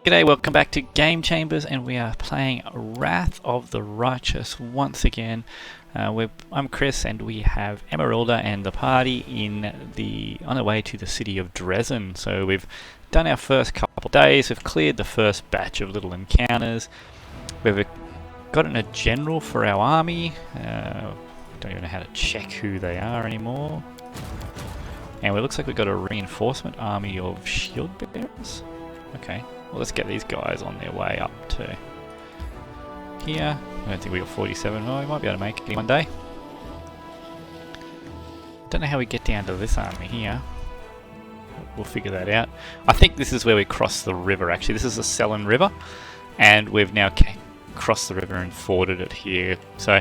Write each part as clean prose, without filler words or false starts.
G'day, welcome back to Game Chambers, and we are playing Wrath of the Righteous once again. I'm Chris, and we have Emeralda and the party on the way to the city of Dresden. So we've done our first couple of days, we've cleared the first batch of little encounters, we've gotten a general for our army. Don't even know how to check who they are anymore. And it looks like we've got a reinforcement army of shield bearers. Okay. Well, let's get these guys on their way up to here. I don't think we got 47. Oh, we might be able to make it one day. Don't know how we get down to this army here. We'll figure that out. I think this is where we cross the river, actually. This is the Selin River, and we've now crossed the river and forded it here. So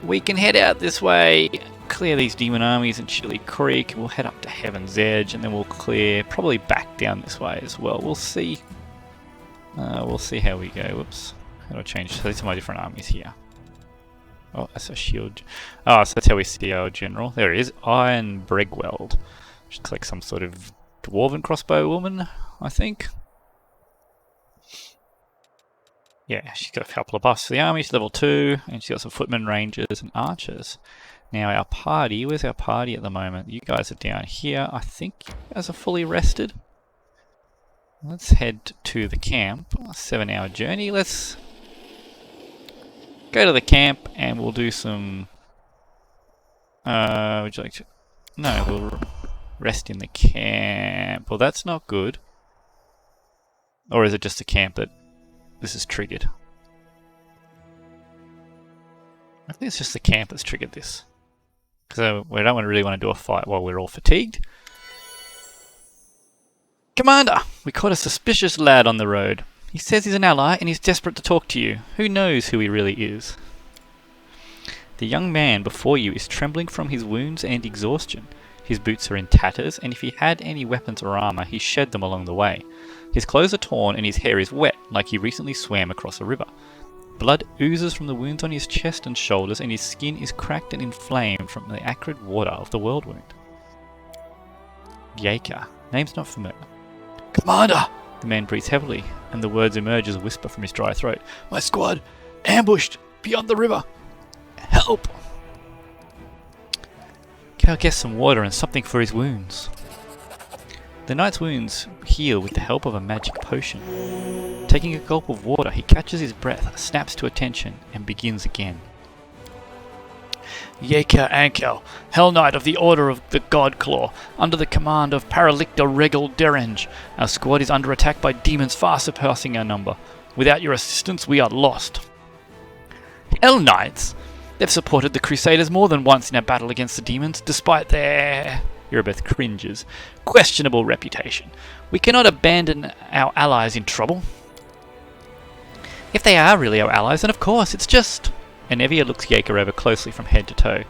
we can head out this way, clear these demon armies in Chili Creek. We'll head up to Heaven's Edge, and then we'll clear probably back down this way as well. We'll see. We'll see how we go. Whoops. How do I change? So these are my different armies here. Oh, that's a shield. Oh, so that's how we see our general. There it is. Iron Bregweld. Which looks like some sort of dwarven crossbow woman, I think. Yeah, she's got a couple of buffs for the army. She's level 2. And she's got some footmen, rangers, and archers. Now our party, where's our party at the moment? You guys are down here. I think you guys are fully rested. Let's head to the camp. A 7-hour journey. Let's go to the camp and we'll do some... would you like to... No, we'll rest in the camp. Well, that's not good. Or is it just a camp that this is triggered? I think it's just the camp that's triggered this. Because we don't really want to do a fight while we're all fatigued. Commander! We caught a suspicious lad on the road. He says he's an ally and he's desperate to talk to you. Who knows who he really is? The young man before you is trembling from his wounds and exhaustion. His boots are in tatters, and if he had any weapons or armour, he shed them along the way. His clothes are torn and his hair is wet, like he recently swam across a river. Blood oozes from the wounds on his chest and shoulders, and his skin is cracked and inflamed from the acrid water of the world wound. Yaker. Name's not familiar. Commander! The man breathes heavily, and the words emerge as a whisper from his dry throat. My squad! Ambushed! Beyond the river! Help! Can I get some water and something for his wounds? The knight's wounds heal with the help of a magic potion. Taking a gulp of water, he catches his breath, snaps to attention, and begins again. Yaker Ankel, Hell Knight of the Order of the God Claw, under the command of Paralicta Regal Derenge. Our squad is under attack by demons far surpassing our number. Without your assistance, we are lost. Hell Knights? They've supported the Crusaders more than once in our battle against the demons, despite their... Erebeth cringes. Questionable reputation. We cannot abandon our allies in trouble. If they are really our allies, then of course, it's just... And Evia looks Yaker over closely from head to toe.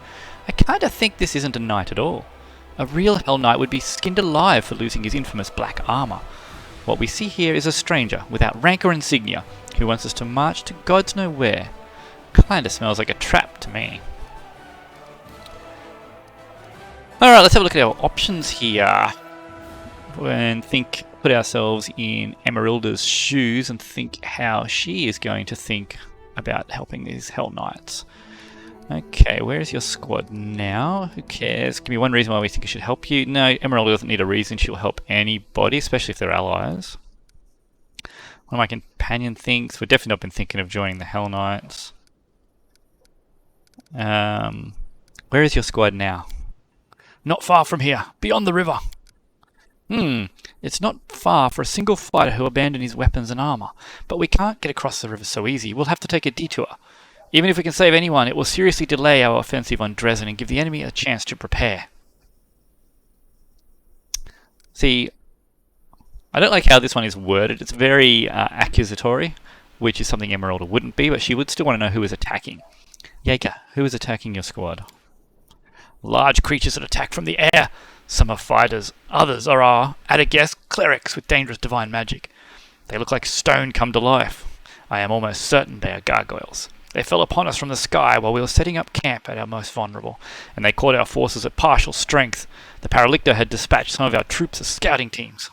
I kinda think this isn't a knight at all. A real Hell Knight would be skinned alive for losing his infamous black armour. What we see here is a stranger, without rank or insignia, who wants us to march to God's know where. Kinda smells like a trap to me. Alright, let's have a look at our options here. And put ourselves in Emeralda's shoes and think how she is going to think about helping these Hell Knights. Okay, where is your squad now? Who cares? Give me one reason why we think it should help you. No, Emeralda doesn't need a reason. She'll help anybody, especially if they're allies. One of my companion thinks. We've definitely not been thinking of joining the Hell Knights. Where is your squad now? Not far from here, beyond the river. It's not far for a single fighter who abandoned his weapons and armour, but we can't get across the river so easy. We'll have to take a detour. Even if we can save anyone, it will seriously delay our offensive on Dresden and give the enemy a chance to prepare. See, I don't like how this one is worded. It's very accusatory, which is something Emeralda wouldn't be, but she would still want to know who is attacking. Yaker, who is attacking your squad? Large creatures that attack from the air. Some are fighters, others are, at a guess, clerics with dangerous divine magic. They look like stone come to life. I am almost certain they are gargoyles. They fell upon us from the sky while we were setting up camp at our most vulnerable, and they caught our forces at partial strength. The Paralicta had dispatched some of our troops as scouting teams.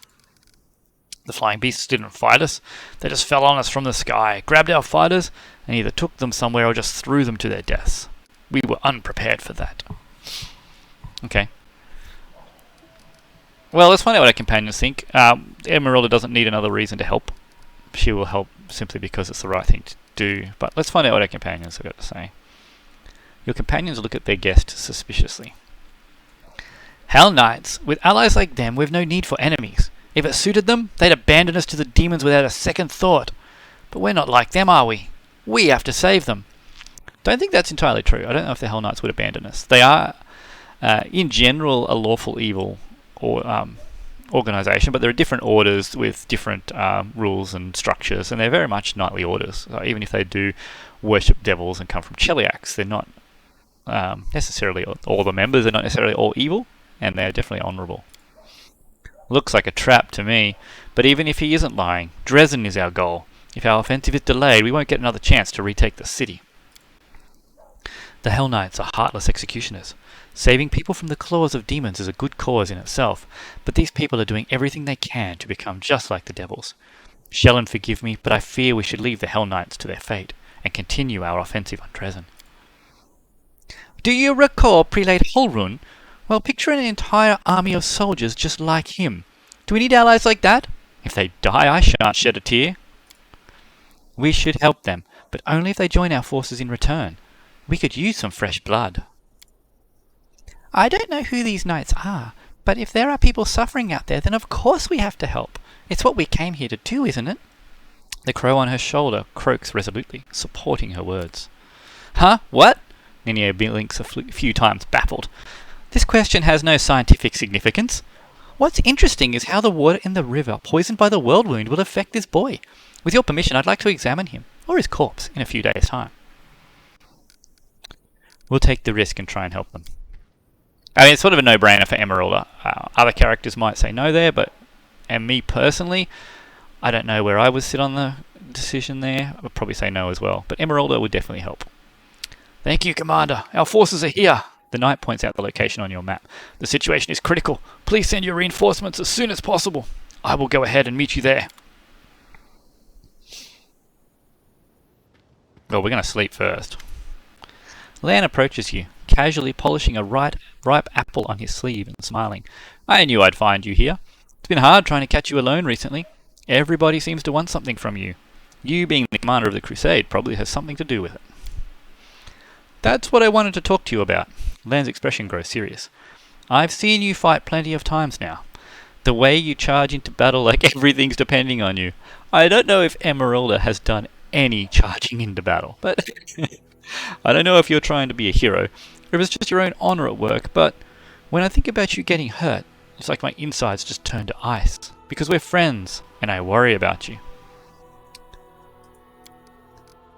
The flying beasts didn't fight us. They just fell on us from the sky, grabbed our fighters, and either took them somewhere or just threw them to their deaths. We were unprepared for that. Okay. Well, let's find out what our companions think. Emeralda doesn't need another reason to help. She will help simply because it's the right thing to do. But let's find out what our companions have got to say. Your companions look at their guest suspiciously. Hell Knights, with allies like them, we've no need for enemies. If it suited them, they'd abandon us to the demons without a second thought. But we're not like them, are we? We have to save them. Don't think that's entirely true. I don't know if the Hell Knights would abandon us. They are, in general, a lawful evil organisation, but there are different orders with different rules and structures, and they're very much knightly orders. So even if they do worship devils and come from Cheliacs, they're not necessarily all the members are not necessarily all evil, and they're definitely honourable. Looks like a trap to me, but even if he isn't lying, Dresden is our goal. If our offensive is delayed, we won't get another chance to retake the city. The Hell Knights are heartless executioners. Saving people from the claws of demons is a good cause in itself, but these people are doing everything they can to become just like the devils. Shaman, forgive me, but I fear we should leave the Hell Knights to their fate and continue our offensive on Dresden. Do you recall Prelate Holrun? Well, picture an entire army of soldiers just like him. Do we need allies like that? If they die, I shan't shed a tear. We should help them, but only if they join our forces in return. We could use some fresh blood. I don't know who these knights are, but if there are people suffering out there, then of course we have to help. It's what we came here to do, isn't it? The crow on her shoulder croaks resolutely, supporting her words. Huh? What? Ninio blinks a few times, baffled. This question has no scientific significance. What's interesting is how the water in the river, poisoned by the world wound, will affect this boy. With your permission, I'd like to examine him, or his corpse, in a few days' time. We'll take the risk and try and help them. I mean, it's sort of a no-brainer for Emeralda. Other characters might say no there, and me personally, I don't know where I would sit on the decision there. I would probably say no as well, but Emeralda would definitely help. Thank you, Commander. Our forces are here. The knight points out the location on your map. The situation is critical. Please send your reinforcements as soon as possible. I will go ahead and meet you there. Well, we're going to sleep first. Lan approaches you, casually polishing a ripe apple on his sleeve and smiling. I knew I'd find you here. It's been hard trying to catch you alone recently. Everybody seems to want something from you. You being the commander of the crusade probably has something to do with it. That's what I wanted to talk to you about. Lan's expression grows serious. I've seen you fight plenty of times now. The way you charge into battle like everything's depending on you. I don't know if Emeralda has done any charging into battle, but I don't know if you're trying to be a hero, or if it's just your own honor at work, but when I think about you getting hurt, it's like my insides just turn to ice, because we're friends, and I worry about you.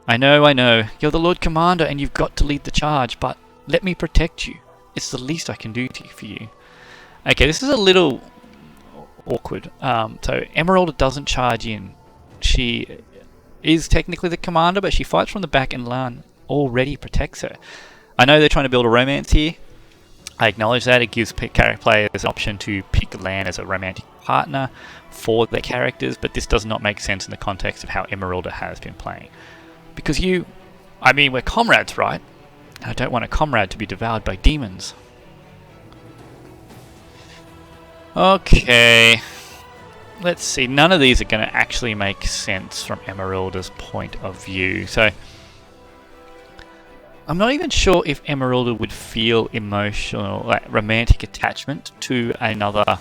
I know, you're the Lord Commander and you've got to lead the charge, but let me protect you. It's the least I can do for you. Okay, this is a little awkward. So Emeralda doesn't charge in. She is technically the commander, but she fights from the back and Lan already protects her. I know they're trying to build a romance here. I acknowledge that. It gives players an option to pick Lan as a romantic partner for their characters, but this does not make sense in the context of how Emeralda has been playing. Because we're comrades, right? And I don't want a comrade to be devoured by demons. Okay. Let's see. None of these are going to actually make sense from Emeralda's point of view. So, I'm not even sure if Emeralda would feel emotional, like romantic attachment to another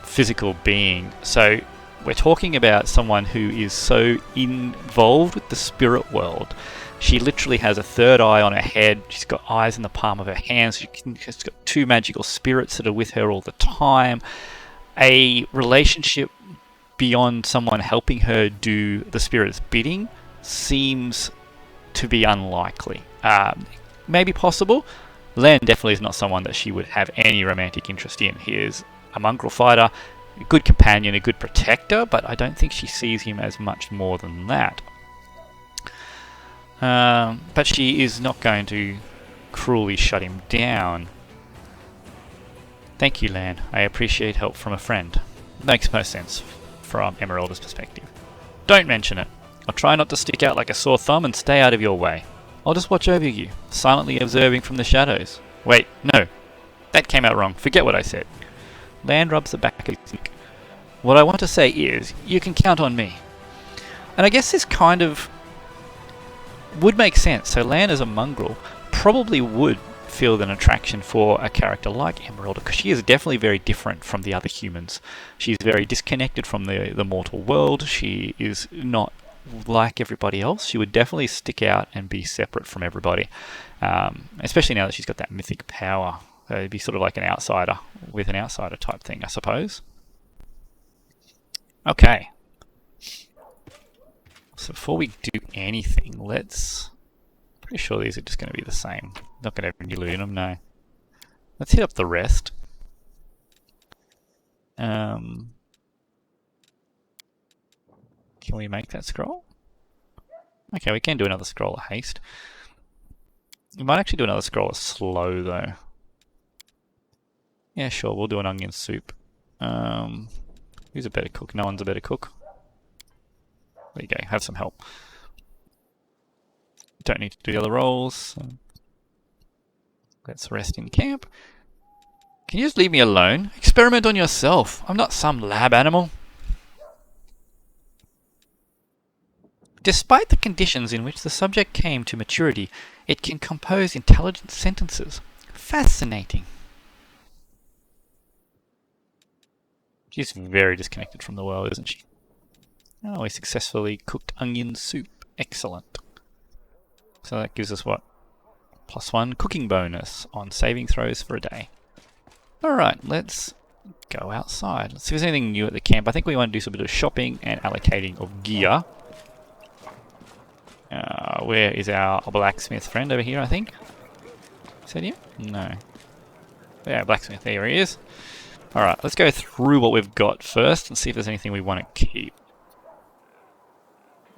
physical being. So, we're talking about someone who is so involved with the spirit world. She literally has a third eye on her head. She's got eyes in the palm of her hands. She's got two magical spirits that are with her all the time. A relationship beyond someone helping her do the spirit's bidding seems to be unlikely. Maybe possible. Lan definitely is not someone that she would have any romantic interest in. He is a mongrel fighter, a good companion, a good protector, but I don't think she sees him as much more than that. But she is not going to cruelly shut him down. Thank you, Lan. I appreciate help from a friend. Makes most sense. from Emeralda's perspective. Don't mention it. I'll try not to stick out like a sore thumb and stay out of your way. I'll just watch over you, silently observing from the shadows. Wait, no. That came out wrong. Forget what I said. Lan rubs the back of his neck. What I want to say is, you can count on me. And I guess this kind of would make sense. So Lan as a mongrel probably would feel an attraction for a character like Emeralda, because she is definitely very different from the other humans. She's very disconnected from the mortal world. She is not like everybody else. She would definitely stick out and be separate from everybody, especially now that she's got that mythic power. It'd be sort of like an outsider with an outsider type thing, I suppose. Okay. So before we do anything, pretty sure these are just going to be the same. Not going to have any loot in them, no. Let's hit up the rest. Can we make that scroll? Okay, we can do another scroll of haste. We might actually do another scroll of slow, though. Yeah, sure, we'll do an onion soup. Who's a better cook? No one's a better cook. There you go, have some help. Don't need to do the other rolls. So let's rest in camp. Can you just leave me alone? Experiment on yourself. I'm not some lab animal. Despite the conditions in which the subject came to maturity, it can compose intelligent sentences. Fascinating. She's very disconnected from the world, isn't she? Oh, we successfully cooked onion soup. Excellent. So that gives us what? +1 cooking bonus on saving throws for a day. Alright, let's go outside. Let's see if there's anything new at the camp. I think we want to do some bit of shopping and allocating of gear. Where is our blacksmith friend over here, I think? Is that him? No. Yeah, blacksmith, there he is. Alright, let's go through what we've got first and see if there's anything we want to keep.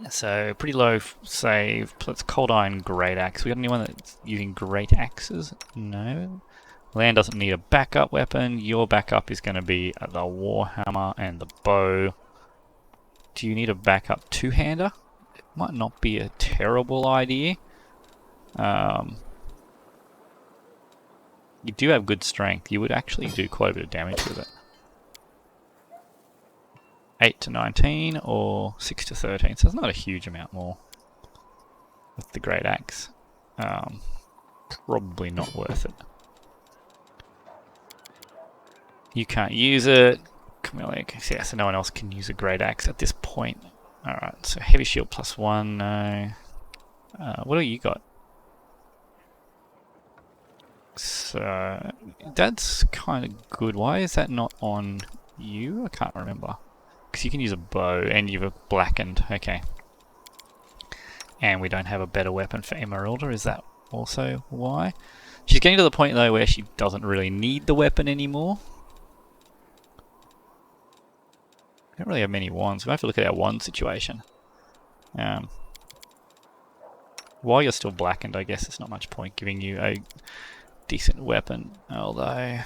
So, pretty low save. Let's cold iron great axe. We got anyone that's using great axes? No. Lan doesn't need a backup weapon. Your backup is going to be the warhammer and the bow. Do you need a backup two-hander? It might not be a terrible idea. You do have good strength. You would actually do quite a bit of damage with it. 8 to 19 or 6 to 13, so it's not a huge amount more with the great axe. Probably not worth it. You can't use it. Yeah, so no one else can use a great axe at this point. Alright, so heavy shield +1, no. What do you got? So that's kind of good. Why is that not on you? I can't remember. Because you can use a bow and you've blackened. Okay. And we don't have a better weapon for Emeralda. Is that also why? She's getting to the point though where she doesn't really need the weapon anymore. We don't really have many wands. We have to look at our wand situation. While you're still blackened, I guess it's not much point giving you a decent weapon. Although...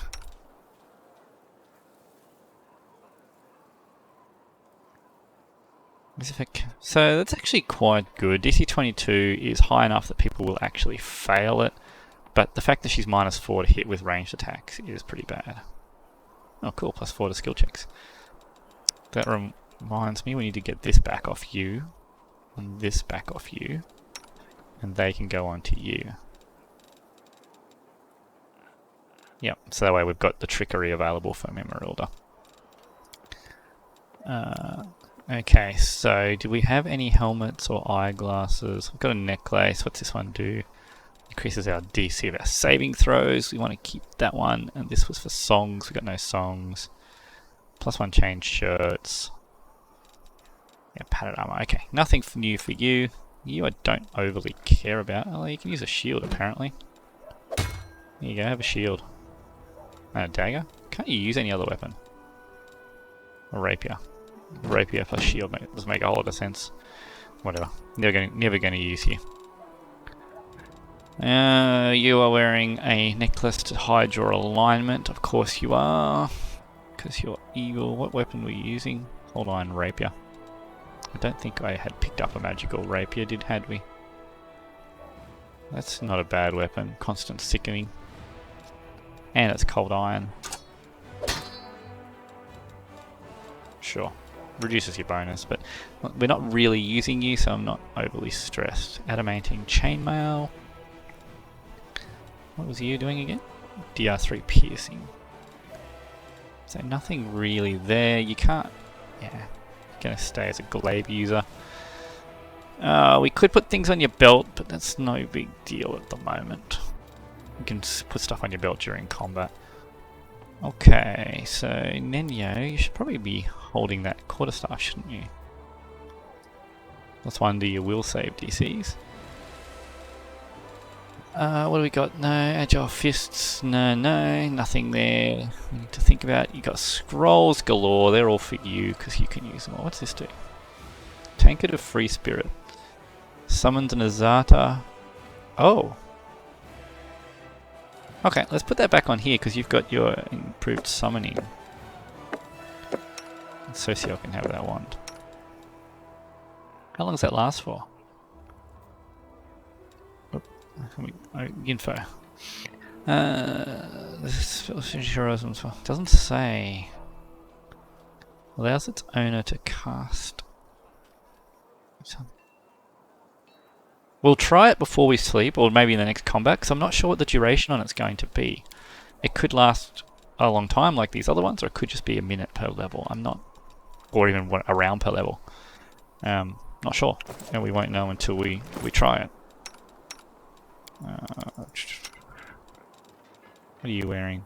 So that's actually quite good. DC 22 is high enough that people will actually fail it, but the fact that she's -4 to hit with ranged attacks is pretty bad. Oh cool, +4 to skill checks. That reminds me, we need to get this back off you, and this back off you, and they can go on to you. Yep, so that way we've got the trickery available for Emeralda. Okay, so do we have any helmets or eyeglasses? We've got a necklace. What's this one do? Increases our DC of our saving throws. We want to keep that one. And this was for songs. We've got no songs. +1 change shirts. Yeah, padded armor. Okay, nothing new for you. You I don't overly care about. Oh, you can use a shield apparently. There you go, have a shield. And a dagger. Can't you use any other weapon? A rapier. Rapier plus shield doesn't make a whole lot of sense. Whatever. Never going to use you. You are wearing a necklace to hide your alignment. Of course you are. Because you're evil. What weapon were you using? Cold Iron Rapier. I don't think I had picked up a magical rapier, had we? That's not a bad weapon. Constant sickening. And it's cold iron. Sure. Reduces your bonus, but we're not really using you, so I'm not overly stressed. Adamantine chainmail. What was you doing again? DR3 piercing. So nothing really there. You can't... Yeah. You're going to stay as a glaive user. We could put things on your belt, but that's no big deal at the moment. You can put stuff on your belt during combat. Okay, so Nenyo, you should probably be holding that quarterstaff, shouldn't you? That's one do your will save DCs. What do we got? No, agile fists, no, nothing there. We need to think about. You got scrolls galore, they're all for you because you can use them all. What's this do? Tankard of Free Spirit. Summons an Azata. Oh! Okay, let's put that back on here because you've got your improved summoning. Socio can have that wand. How long does that last for? Info. Doesn't say. Allows its owner to cast. We'll try it before we sleep, or maybe in the next combat, because I'm not sure what the duration on it's going to be. It could last a long time like these other ones, or it could just be a minute per level. I'm not, or even a round per level. Not sure, and we won't know until we try it. What are you wearing?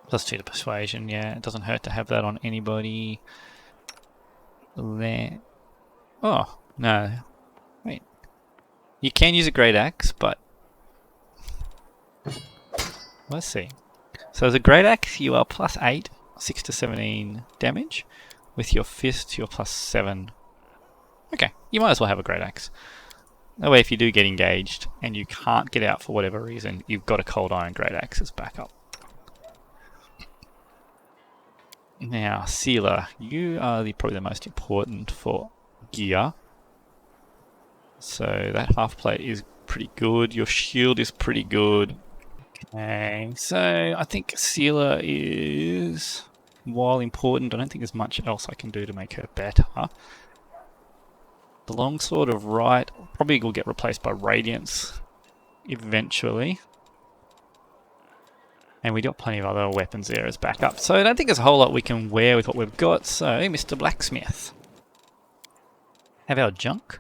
+2 to persuasion, yeah, it doesn't hurt to have that on anybody. There. Oh, no. Wait. You can use a great axe, but let's see. So as a great axe, you are +8, 6 to 17 damage. With your fist, you're +7. Okay, you might as well have a great axe. That way, if you do get engaged and you can't get out for whatever reason, you've got a cold iron great axe as backup. Now, Sealer, you are probably the most important for gear. So that half plate is pretty good. Your shield is pretty good. Okay, so I think Sealer is, while important, I don't think there's much else I can do to make her better. The longsword of right probably will get replaced by Radiance eventually. And we got plenty of other weapons there as backup. So I don't think there's a whole lot we can wear with what we've got. So, Mr. Blacksmith. Have our junk.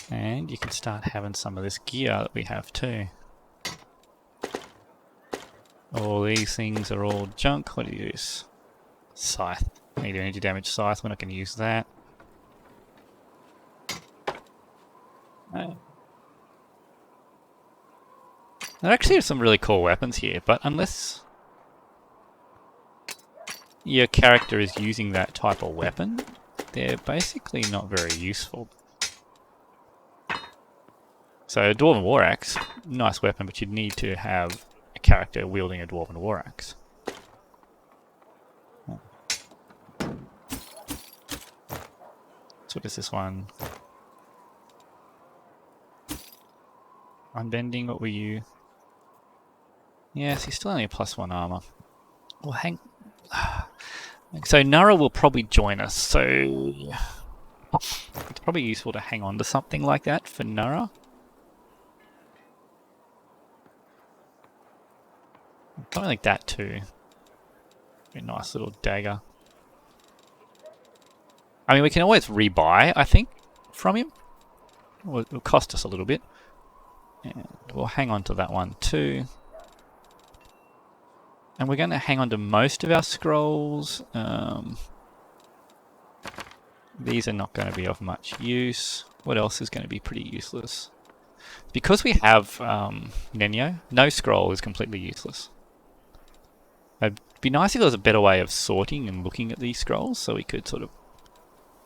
And you can start having some of this gear that we have too. All these things are all junk. What do you use? Scythe. Need energy damage scythe. We're not going to use that. No. There actually are some really cool weapons here, but unless your character is using that type of weapon, they're basically not very useful. So a Dwarven War Axe, nice weapon, but you'd need to have a character wielding a Dwarven War Axe. So what is this one? Unbending, what were you? Yes, he's still only a +1 armor. Well, hang... So Nara will probably join us, so it's probably useful to hang on to something like that for Nara. Something like that too. A nice little dagger. I mean, we can always rebuy, I think, from him. It'll cost us a little bit. And we'll hang on to that one too. And we're going to hang on to most of our scrolls. These are not going to be of much use. What else is going to be pretty useless? Because we have Nenyo, no scroll is completely useless. It'd be nice if there was a better way of sorting and looking at these scrolls so we could sort of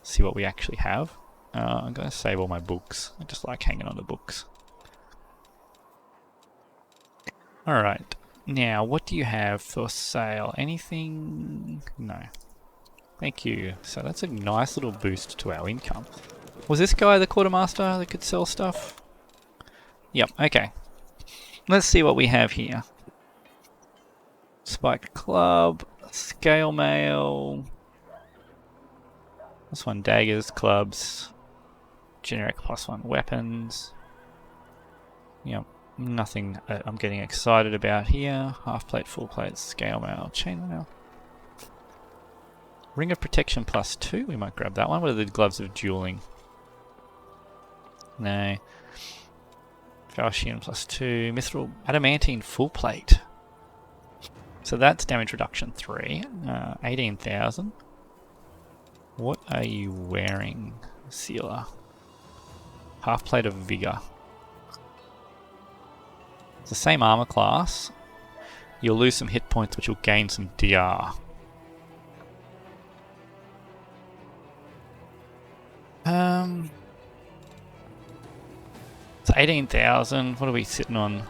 see what we actually have. I'm going to save all my books. I just like hanging on to books. Alright, now what do you have for sale? Anything? No. Thank you. So that's a nice little boost to our income. Was this guy the quartermaster that could sell stuff? Yep, okay. Let's see what we have here. Spiked club, scale mail. This one, daggers, clubs, generic +1 weapons. Yep, nothing I'm getting excited about here. Half plate, full plate, scale mail, chain mail. Ring of protection +2, we might grab that one. What are the gloves of dueling? No. Falchion +2, mithril, adamantine full plate. So that's damage reduction 3, 18,000. What are you wearing, Sealer? Half plate of vigor. It's the same armor class. You'll lose some hit points, but you'll gain some DR. It's 18,000. What are we sitting on?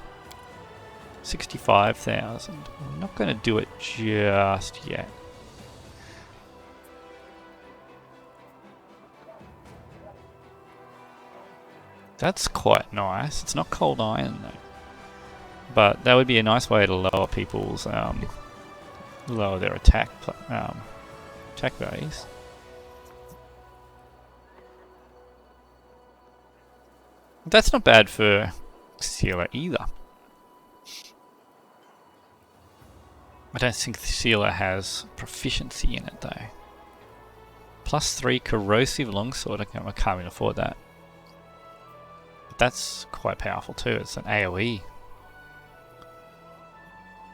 65,000. I'm not going to do it just yet. That's quite nice. It's not cold iron though. But that would be a nice way to lower people's lower their attack values. That's not bad for Sealer either. I don't think Sealer has proficiency in it though. +3 corrosive longsword. I can't even afford that. But that's quite powerful too. It's an AoE.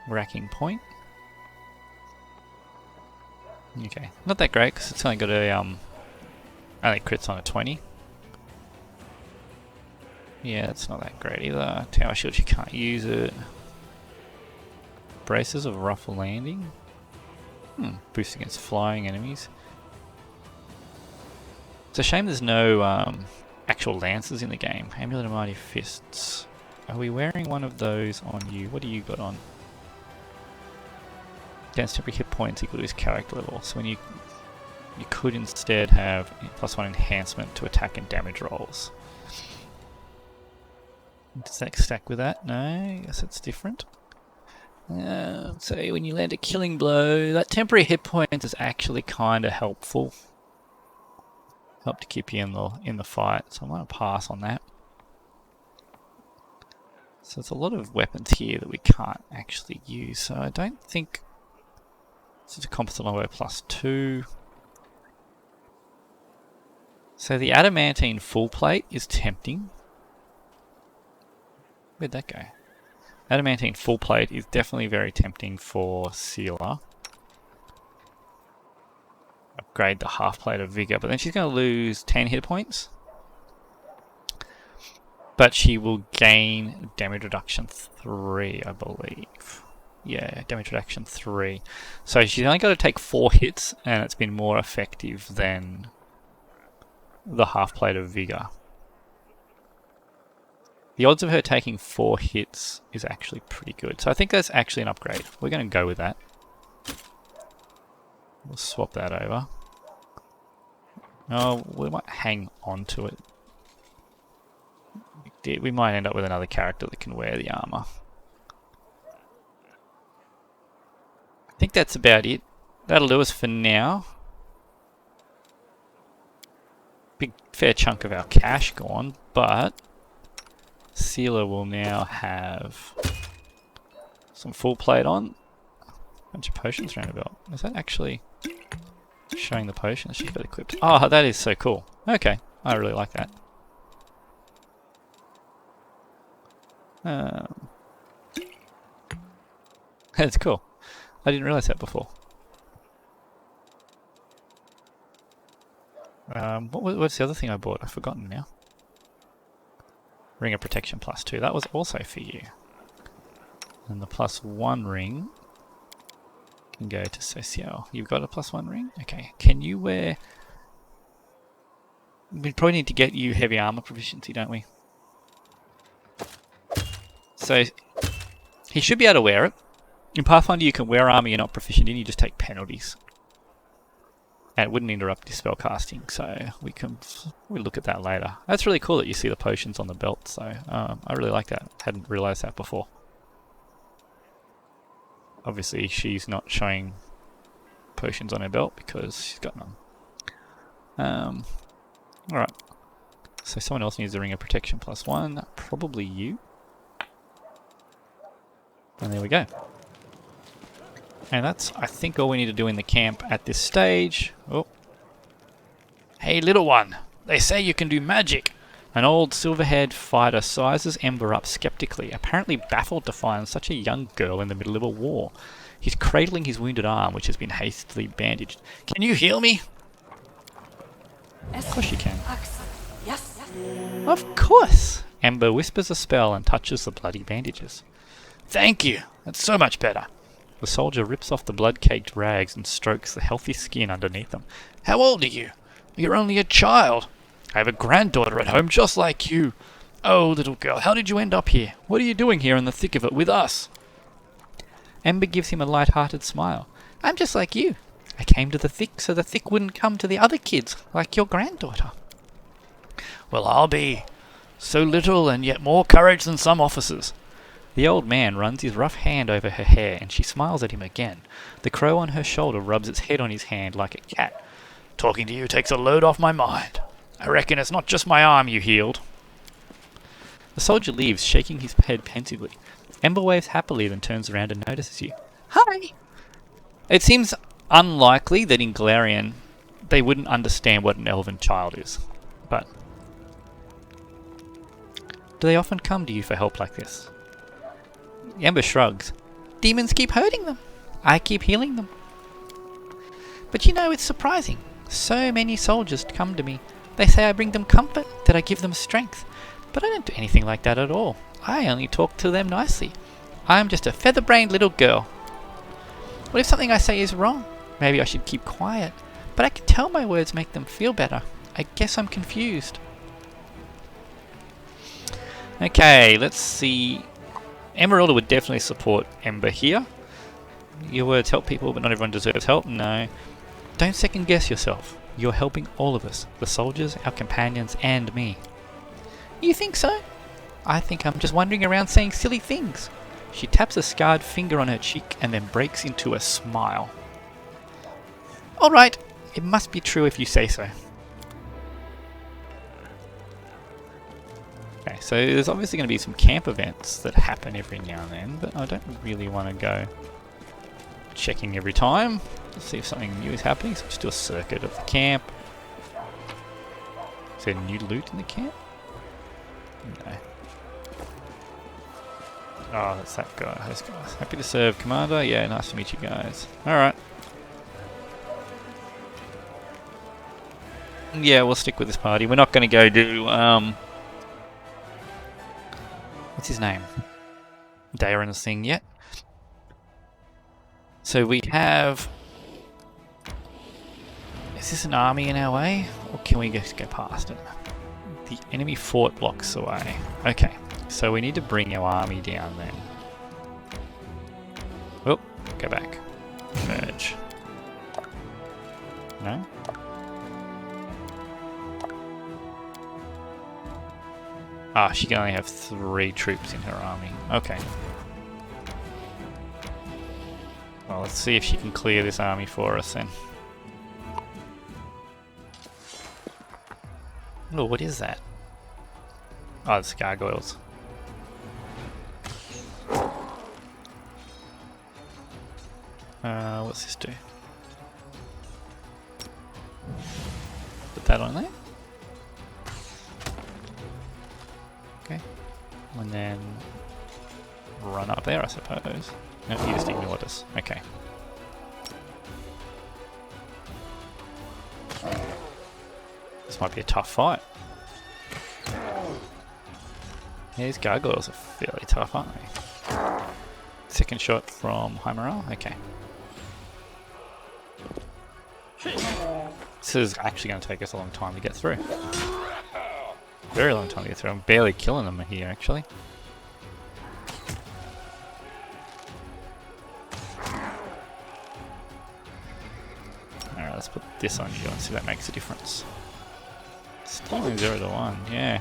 Racking point. Okay, not that great because it's only got a only crits on a 20. Yeah, it's not that great either. Tower shield, you can't use it. Braces of rough landing. Boost against flying enemies. It's a shame there's no actual lances in the game. Amulet of Mighty Fists. Are we wearing one of those on you? What do you got on? Against temporary hit points equal to his character level. So when you could instead have +1 enhancement to attack and damage rolls. Does that stack with that? No, I guess that's different. So when you land a killing blow, that temporary hit point is actually kind of helpful. Help to keep you in the fight. So I'm going to pass on that. So there's a lot of weapons here that we can't actually use. So I don't think this is a composite longbow +2. So the adamantine full plate is tempting. Where'd that go? Adamantine full plate is definitely very tempting for Sealer. Upgrade the half plate of vigor, but then she's going to lose 10 hit points. But she will gain damage reduction 3, I believe. Yeah, damage reduction 3. So she's only got to take 4 hits, and it's been more effective than the half plate of vigor. The odds of her taking 4 hits is actually pretty good. So I think that's actually an upgrade. We're going to go with that. We'll swap that over. Oh, we might hang on to it. We might end up with another character that can wear the armor. I think that's about it. That'll do us for now. Big fair chunk of our cash gone, but Sealer will now have some full plate on. Bunch of potions around her belt. Is that actually showing the potions she's got equipped? Oh, that is so cool. Okay, I really like that. That's cool. I didn't realize that before. What's the other thing I bought? I've forgotten now. Ring of protection +2. That was also for you. And the +1 ring can go to Social. You've got a +1 ring? Okay. Can you wear... We probably need to get you heavy armor proficiency, don't we? So, he should be able to wear it. In Pathfinder you can wear armor you're not proficient in, you just take penalties. And it wouldn't interrupt your spell casting, so we'll look at that later. That's really cool that you see the potions on the belt, so I really like that. Hadn't realised that before. Obviously she's not showing potions on her belt because she's got none. Alright. So someone else needs the Ring of Protection +1, probably you. And there we go. And that's, I think, all we need to do in the camp at this stage. Oh. Hey, little one. They say you can do magic. An old silver-haired fighter sizes Ember up skeptically, apparently baffled to find such a young girl in the middle of a war. He's cradling his wounded arm, which has been hastily bandaged. Can you heal me? Of course you can. Yes. Of course! Ember whispers a spell and touches the bloody bandages. Thank you. That's so much better. The soldier rips off the blood-caked rags and strokes the healthy skin underneath them. How old are you? You're only a child. I have a granddaughter at home just like you. Oh, little girl, how did you end up here? What are you doing here in the thick of it with us? Ember gives him a light-hearted smile. I'm just like you. I came to the thick so the thick wouldn't come to the other kids, like your granddaughter. Well, I'll be so little and yet more courage than some officers. The old man runs his rough hand over her hair and she smiles at him again. The crow on her shoulder rubs its head on his hand like a cat. Talking to you takes a load off my mind. I reckon it's not just my arm you healed. The soldier leaves, shaking his head pensively. Ember waves happily, then turns around and notices you. Hi! It seems unlikely that in Galarian they wouldn't understand what an elven child is. But do they often come to you for help like this? Ember shrugs. Demons keep hurting them. I keep healing them. But you know, it's surprising. So many soldiers come to me. They say I bring them comfort, that I give them strength. But I don't do anything like that at all. I only talk to them nicely. I'm just a feather-brained little girl. What if something I say is wrong? Maybe I should keep quiet. But I can tell my words make them feel better. I guess I'm confused. Okay, let's see. Emeralda would definitely support Ember here. Your words help people, but not everyone deserves help. No. Don't second guess yourself. You're helping all of us. The soldiers, our companions, and me. You think so? I think I'm just wandering around saying silly things. She taps a scarred finger on her cheek and then breaks into a smile. Alright, it must be true if you say so. Okay, so there's obviously going to be some camp events that happen every now and then, but I don't really want to go checking every time. Let's see if something new is happening. So just do a circuit of the camp. Is there new loot in the camp? No. Oh, that's that guy. Those guys. Happy to serve, Commander. Yeah, nice to meet you guys. Alright. Yeah, we'll stick with this party. We're not going to go do, what's his name? Daeron's thing yet. So we have... Is this an army in our way? Or can we just go past it? The enemy fort blocks the way. Okay, so we need to bring our army down then. Oh, go back. Merge. No? Ah, she can only have 3 troops in her army. Okay. Well, let's see if she can clear this army for us then. Oh, what is that? Oh, it's Gargoyles. What's this do? Put that on there. Okay. And then run up there, I suppose. No, you just ignored us. Okay. This might be a tough fight. Yeah, these gargoyles are fairly tough, aren't they? Second shot from high morale. Okay. This is actually going to take us a long time to get through. Very long time to get through. I'm barely killing them here, actually. Alright, let's put this on you and see if that makes a difference. Still only 0 to 1, yeah.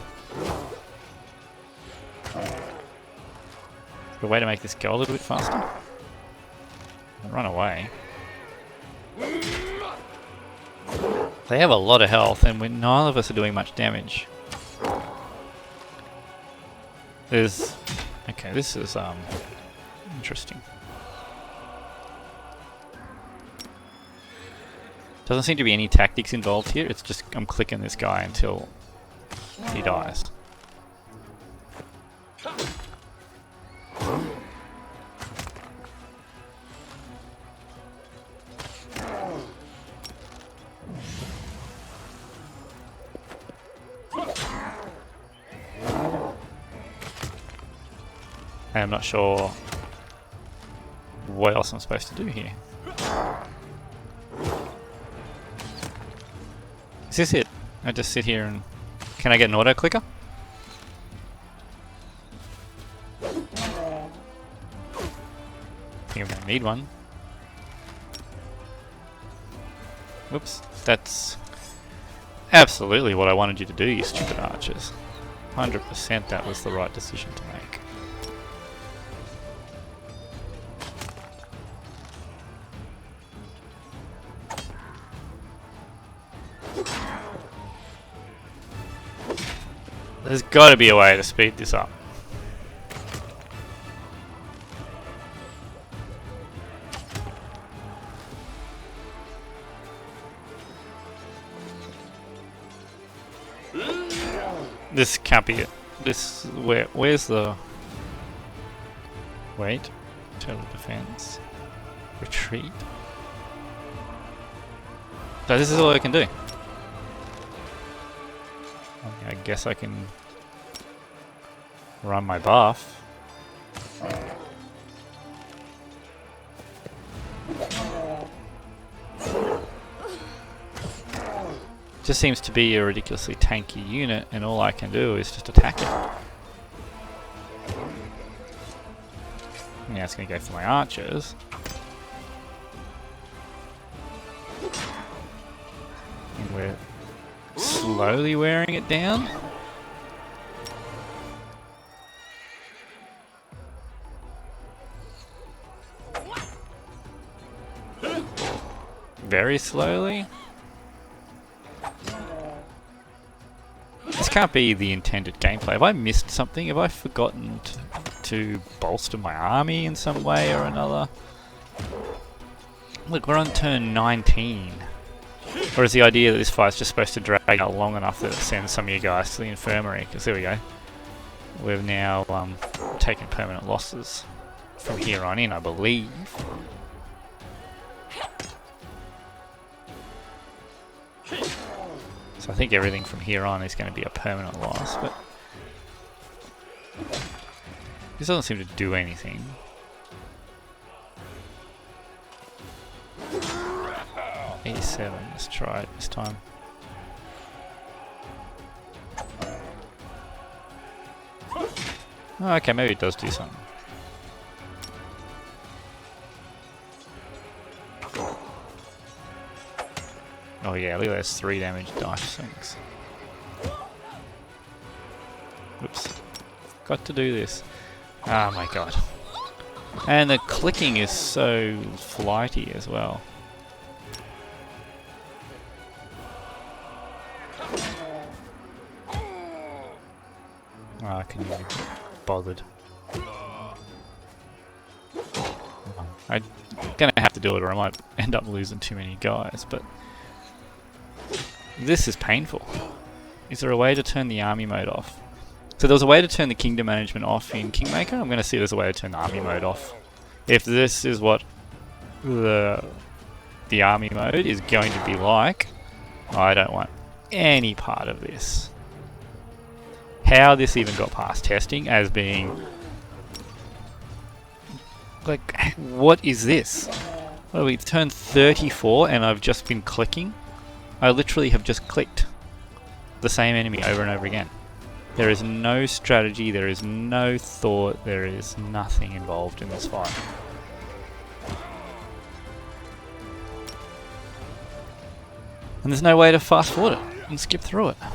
A way to make this go a little bit faster? Run away. They have a lot of health and neither of us are doing much damage. There's... Okay, this is interesting. Doesn't seem to be any tactics involved here, it's just I'm clicking this guy until he dies. I'm not sure what else I'm supposed to do here. Is this it? I just sit here and... Can I get an auto clicker? I think I'm gonna need one. Whoops. That's absolutely what I wanted you to do, you stupid archers. 100% that was the right decision to make. There's got to be a way to speed this up. This can't be it. This where's the wait? Total defense. Retreat. So this is all I can do. I guess I can run my buff. Just seems to be a ridiculously tanky unit and all I can do is just attack it. Yeah, it's going to go for my archers. And we're slowly wearing it down. Very slowly. This can't be the intended gameplay. Have I missed something? Have I forgotten to bolster my army in some way or another? Look, we're on turn 19. Or is the idea that this fight's just supposed to drag out long enough that it sends some of you guys to the infirmary? Because there we go. We've now taken permanent losses from here on in, I believe. So I think everything from here on is going to be a permanent loss, but this doesn't seem to do anything. E7, let's try it this time. Oh, okay, maybe it does do something. Oh yeah, look at those 3 damage dice things. Oops. Got to do this. Oh my god. And the clicking is so flighty as well. Oh, I can be bothered. I'm gonna have to do it or I might end up losing too many guys, but this is painful. Is there a way to turn the army mode off? So there was a way to turn the kingdom management off in Kingmaker. I'm going to see if there's a way to turn the army mode off. If this is what the army mode is going to be like, I don't want any part of this. How this even got past testing as being... Like, what is this? Well, we've turned 34 and I've just been clicking. I literally have just clicked the same enemy over and over again. There is no strategy, there is no thought, there is nothing involved in this fight. And there's no way to fast forward it and skip through it. I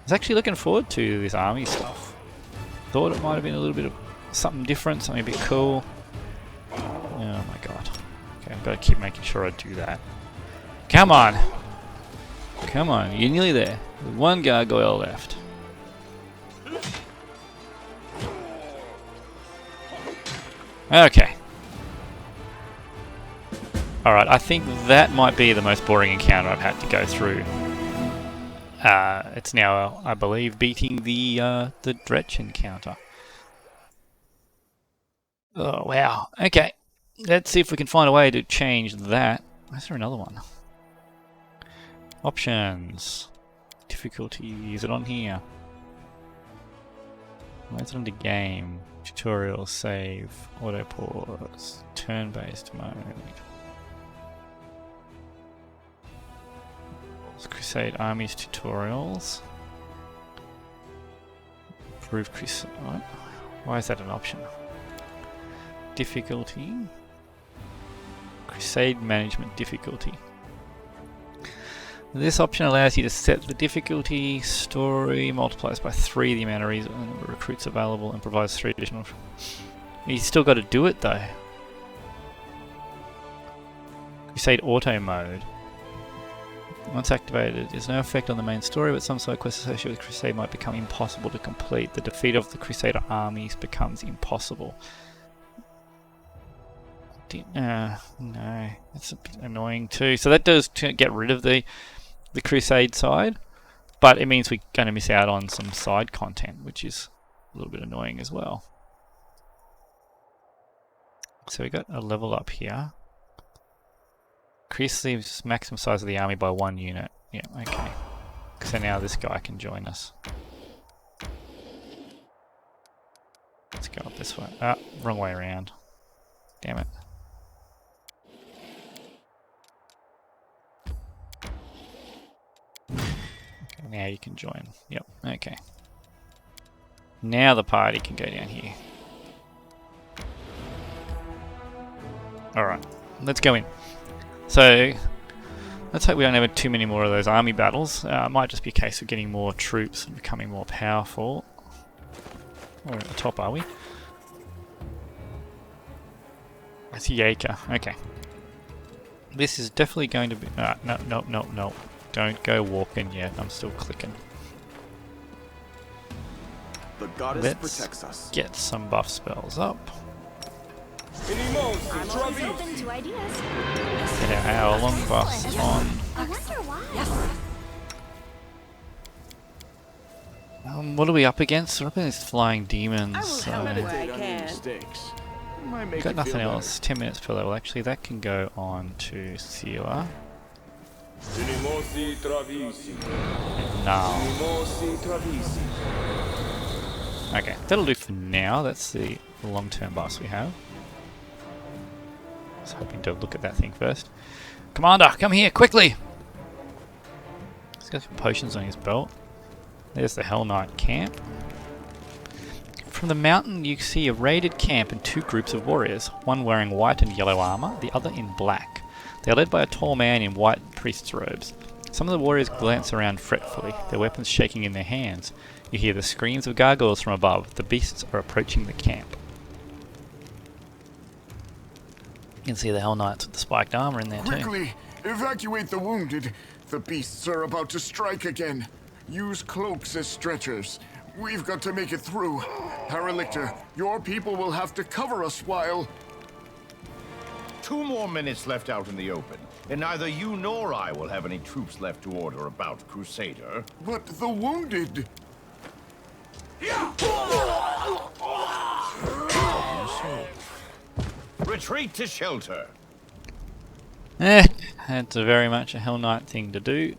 was actually looking forward to this army stuff. Thought it might have been a little bit of something different, something a bit cool. Oh my god. Okay, I've got to keep making sure I do that. Come on! Come on, you're nearly there. With one gargoyle left. Okay. Alright, I think that might be the most boring encounter I've had to go through. It's now, I believe, beating the Dretch encounter. Oh, wow. Okay. Let's see if we can find a way to change that. Is there another one? Options. Difficulty. Is it on here? Where's it under game? Tutorial, save, auto pause, turn-based mode. Crusade armies tutorials. Improve crusade. Why is that an option? Difficulty. Crusade management difficulty. This option allows you to set the difficulty. Story multiplies by 3 the amount of recruits available and provides 3 additional. You still got to do it though. Crusade auto mode. Once activated, there's no effect on the main story, but some side quests associated with Crusade might become impossible to complete. The defeat of the Crusader armies becomes impossible. No, that's a bit annoying too. So that does get rid of the Crusade side, but it means we're going to miss out on some side content, which is a little bit annoying as well. So we got a level up here. Increase the maximum size of the army by 1 unit. Yeah, okay. So now this guy can join us. Let's go up this way. Ah, wrong way around. Damn it. Okay, now you can join. Yep, okay. Now the party can go down here. Alright, let's go in. So, let's hope we don't have too many more of those army battles. It might just be a case of getting more troops and becoming more powerful. We're at the top, are we? That's Yaker. Okay. This is definitely going to be... no. Don't go walking yet. I'm still clicking. The goddess protects us. Get some buff spells up. I'm always open to ideas. Get our long buffs on. I wonder why. What are we up against? We're up against flying demons. So Meditate on your mistakes. Might make got you nothing feel else. 10 minutes per level. Actually, that can go on to Sealer. Now. Okay, that'll do for now. That's the long-term buffs we have. I was hoping to look at that thing first. Commander, come here, quickly! He's got some potions on his belt. There's the Hell Knight camp. From the mountain you see a raided camp and 2 groups of warriors, one wearing white and yellow armor, the other in black. They are led by a tall man in white priest's robes. Some of the warriors glance around fretfully, their weapons shaking in their hands. You hear the screams of gargoyles from above. The beasts are approaching the camp. You can see the Hell Knights with the spiked armor in there too. Quickly, evacuate the wounded. The beasts are about to strike again. Use cloaks as stretchers. We've got to make it through. Paralictor, your people will have to cover us while... 2 more minutes left out in the open, and neither you nor I will have any troops left to order about, Crusader. But the wounded... Retreat to shelter. That's very much a Hell Knight thing to do.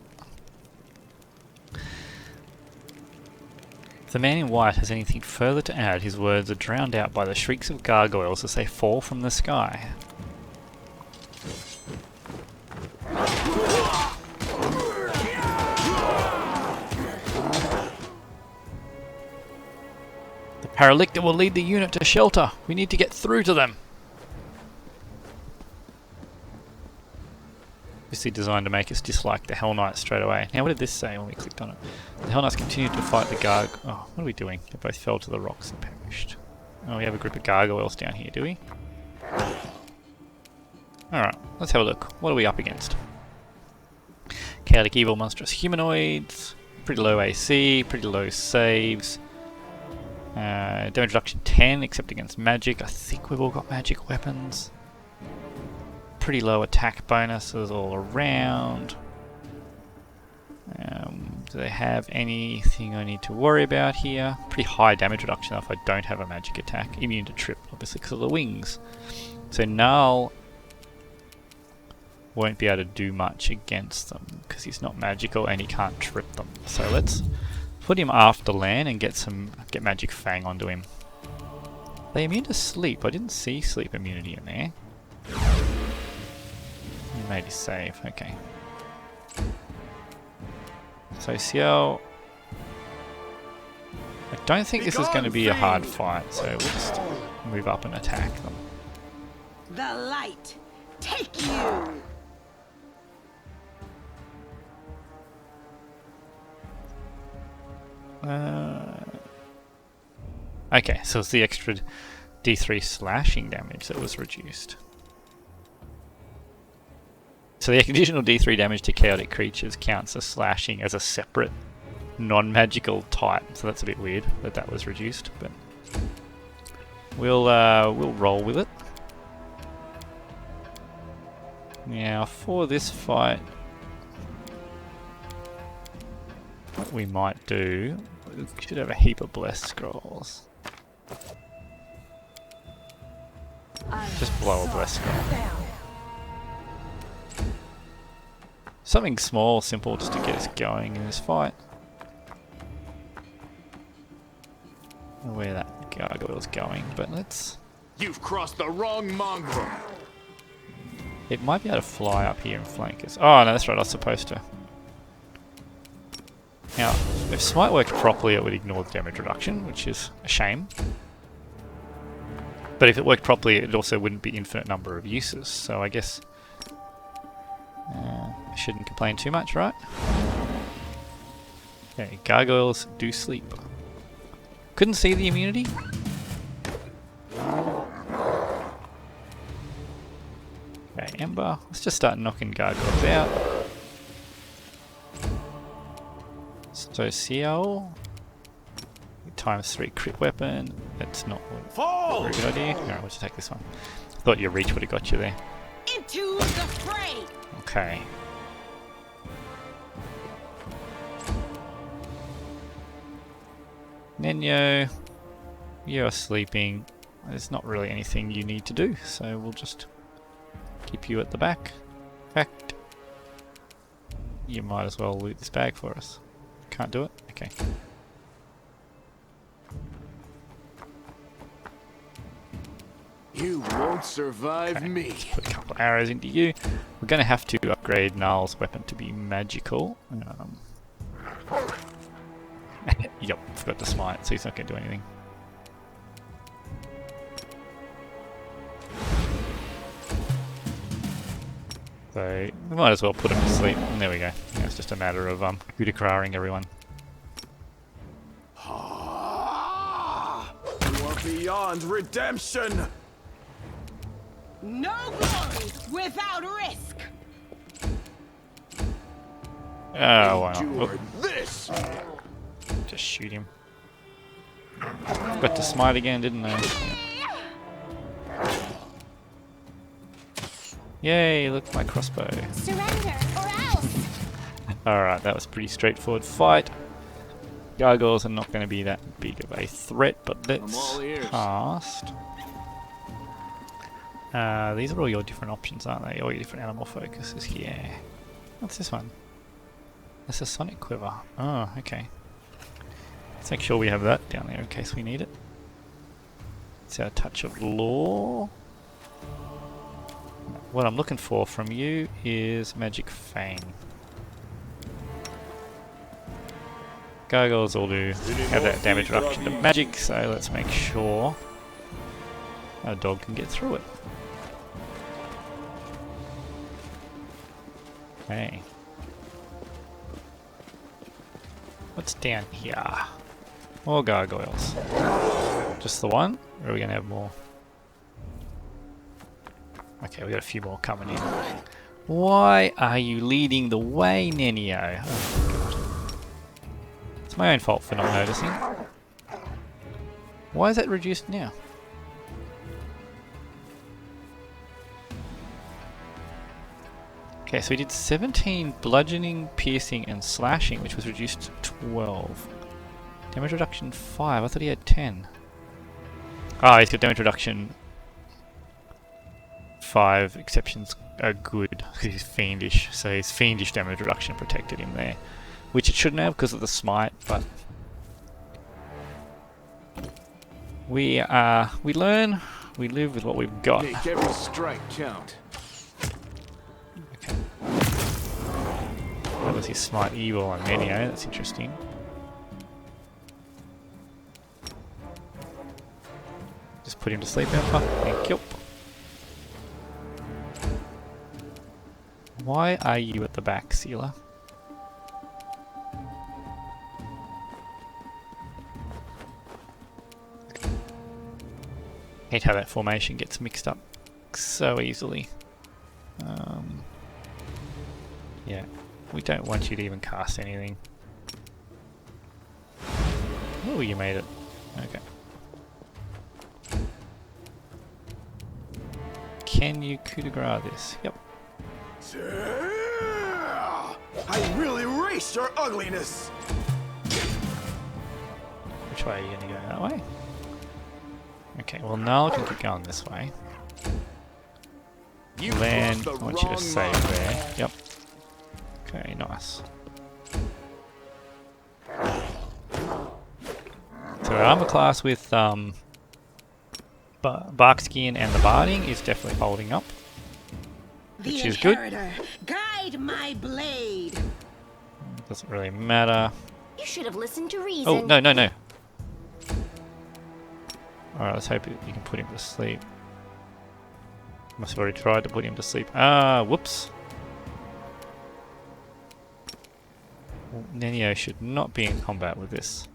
If the man in white has anything further to add, his words are drowned out by the shrieks of gargoyles as they fall from the sky. The Paralictor will lead the unit to shelter. We need to get through to them. obviously designed to make us dislike the Hell Knights straight away. Now, what did this say when we clicked on it? The Hell Knights continued to fight the Oh, what are we doing? They both fell to the rocks and perished. Oh, we have a group of gargoyles down here, do we? Alright, let's have a look. What are we up against? Chaotic evil monstrous humanoids. Pretty low AC, pretty low saves. Damage reduction 10, except against magic. I think we've all got magic weapons. Pretty low attack bonuses all around. Do they have anything I need to worry about here? Pretty high damage reduction if I don't have a magic attack. Immune to trip, obviously, because of the wings. So Null won't be able to do much against them because he's not magical and he can't trip them. So let's put him after land and get Magic Fang onto him. Are they immune to sleep? I didn't see sleep immunity in there. He made his save, okay. So Ciel, I don't think this is going to be a hard fight, so we'll just move up and attack them. The light, take you! Okay, so it's the extra D3 slashing damage that was reduced. So the additional D3 damage to chaotic creatures counts as slashing as a separate non-magical type. So that's a bit weird that that was reduced, but we'll roll with it. Now for this fight, what we might do, we should have a heap of blessed scrolls. Just blow a blessed scroll. Something small, simple, just to get us going in this fight. I don't know where that gargoyle's going, but let's... You've crossed the wrong mongrel. It might be able to fly up here and flank us. Oh no, that's right, I was supposed to. Now, if Smite worked properly, it would ignore the damage reduction, which is a shame. But if it worked properly, it also wouldn't be infinite number of uses, so I guess I shouldn't complain too much, right? Okay, gargoyles do sleep. Couldn't see the immunity? Okay, Ember. Let's just start knocking gargoyles out. So Ciel, ×3 crit weapon. That's not a very good idea. Alright, we'll just take this one. Thought your reach would have got you there. Into the fray! Okay. Nenyo, you're sleeping. There's not really anything you need to do, so we'll just keep you at the back. In fact, you might as well loot this bag for us. Can't do it? Okay. You won't survive me. Let's put a couple of arrows into you. We're going to have to upgrade Null's weapon to be magical. Yep, forgot to smite, so he's not going to do anything. So we might as well put him to sleep. And there we go. Yeah, it's just a matter of Udacraring everyone. You are beyond redemption. No glory without risk! Oh, why not? Endure this. Just shoot him. Got to smite again, didn't I? Yeah. Yay, look, my crossbow. Surrender or else. Alright, that was a pretty straightforward fight. Gargoyles are not going to be that big of a threat, but let's all ears. cast. These are all your different options, aren't they? All your different animal focuses here. What's this one? That's a sonic quiver. Oh, okay. Let's make sure we have that down there in case we need it. It's our touch of law. What I'm looking for from you is Magic Fang. Gargoyles all do have that damage reduction to magic, so let's make sure our dog can get through it. Okay. What's down here? More gargoyles. Just the one? Or are we going to have more? Okay, we got a few more coming in. Why are you leading the way, Nenio? Oh, God. It's my own fault for not noticing. Why is that reduced now? Okay, so we did 17 bludgeoning, piercing, and slashing, which was reduced to 12. Damage reduction 5. I thought he had 10. Ah, he's got damage reduction 5. Exceptions are good because he's fiendish, so his fiendish damage reduction protected him there, which it shouldn't have because of the smite. But we learn, we live with what we've got. Make every strike count. That was his smite evil on Nenio. That's interesting. Just put him to sleep, Emperor. Thank you. Why are you at the back, Sealer? Hate how that formation gets mixed up so easily. Yeah, we don't want you to even cast anything. Oh, you made it. Okay. Can you coup de grace this? Yep. I will erase your ugliness. Which way are you going to go? That way? Okay, well now I can keep going this way. Land, I want you to save there. Yep. Okay, nice. So our armor class with Barkskin and the Barding is definitely holding up, which is good. Guide my blade. Doesn't really matter. You should have listened to reason. Oh, no, no, no. Alright, let's hope you can put him to sleep. Must have already tried to put him to sleep. Ah, whoops. Well, Nenio should not be in combat with this.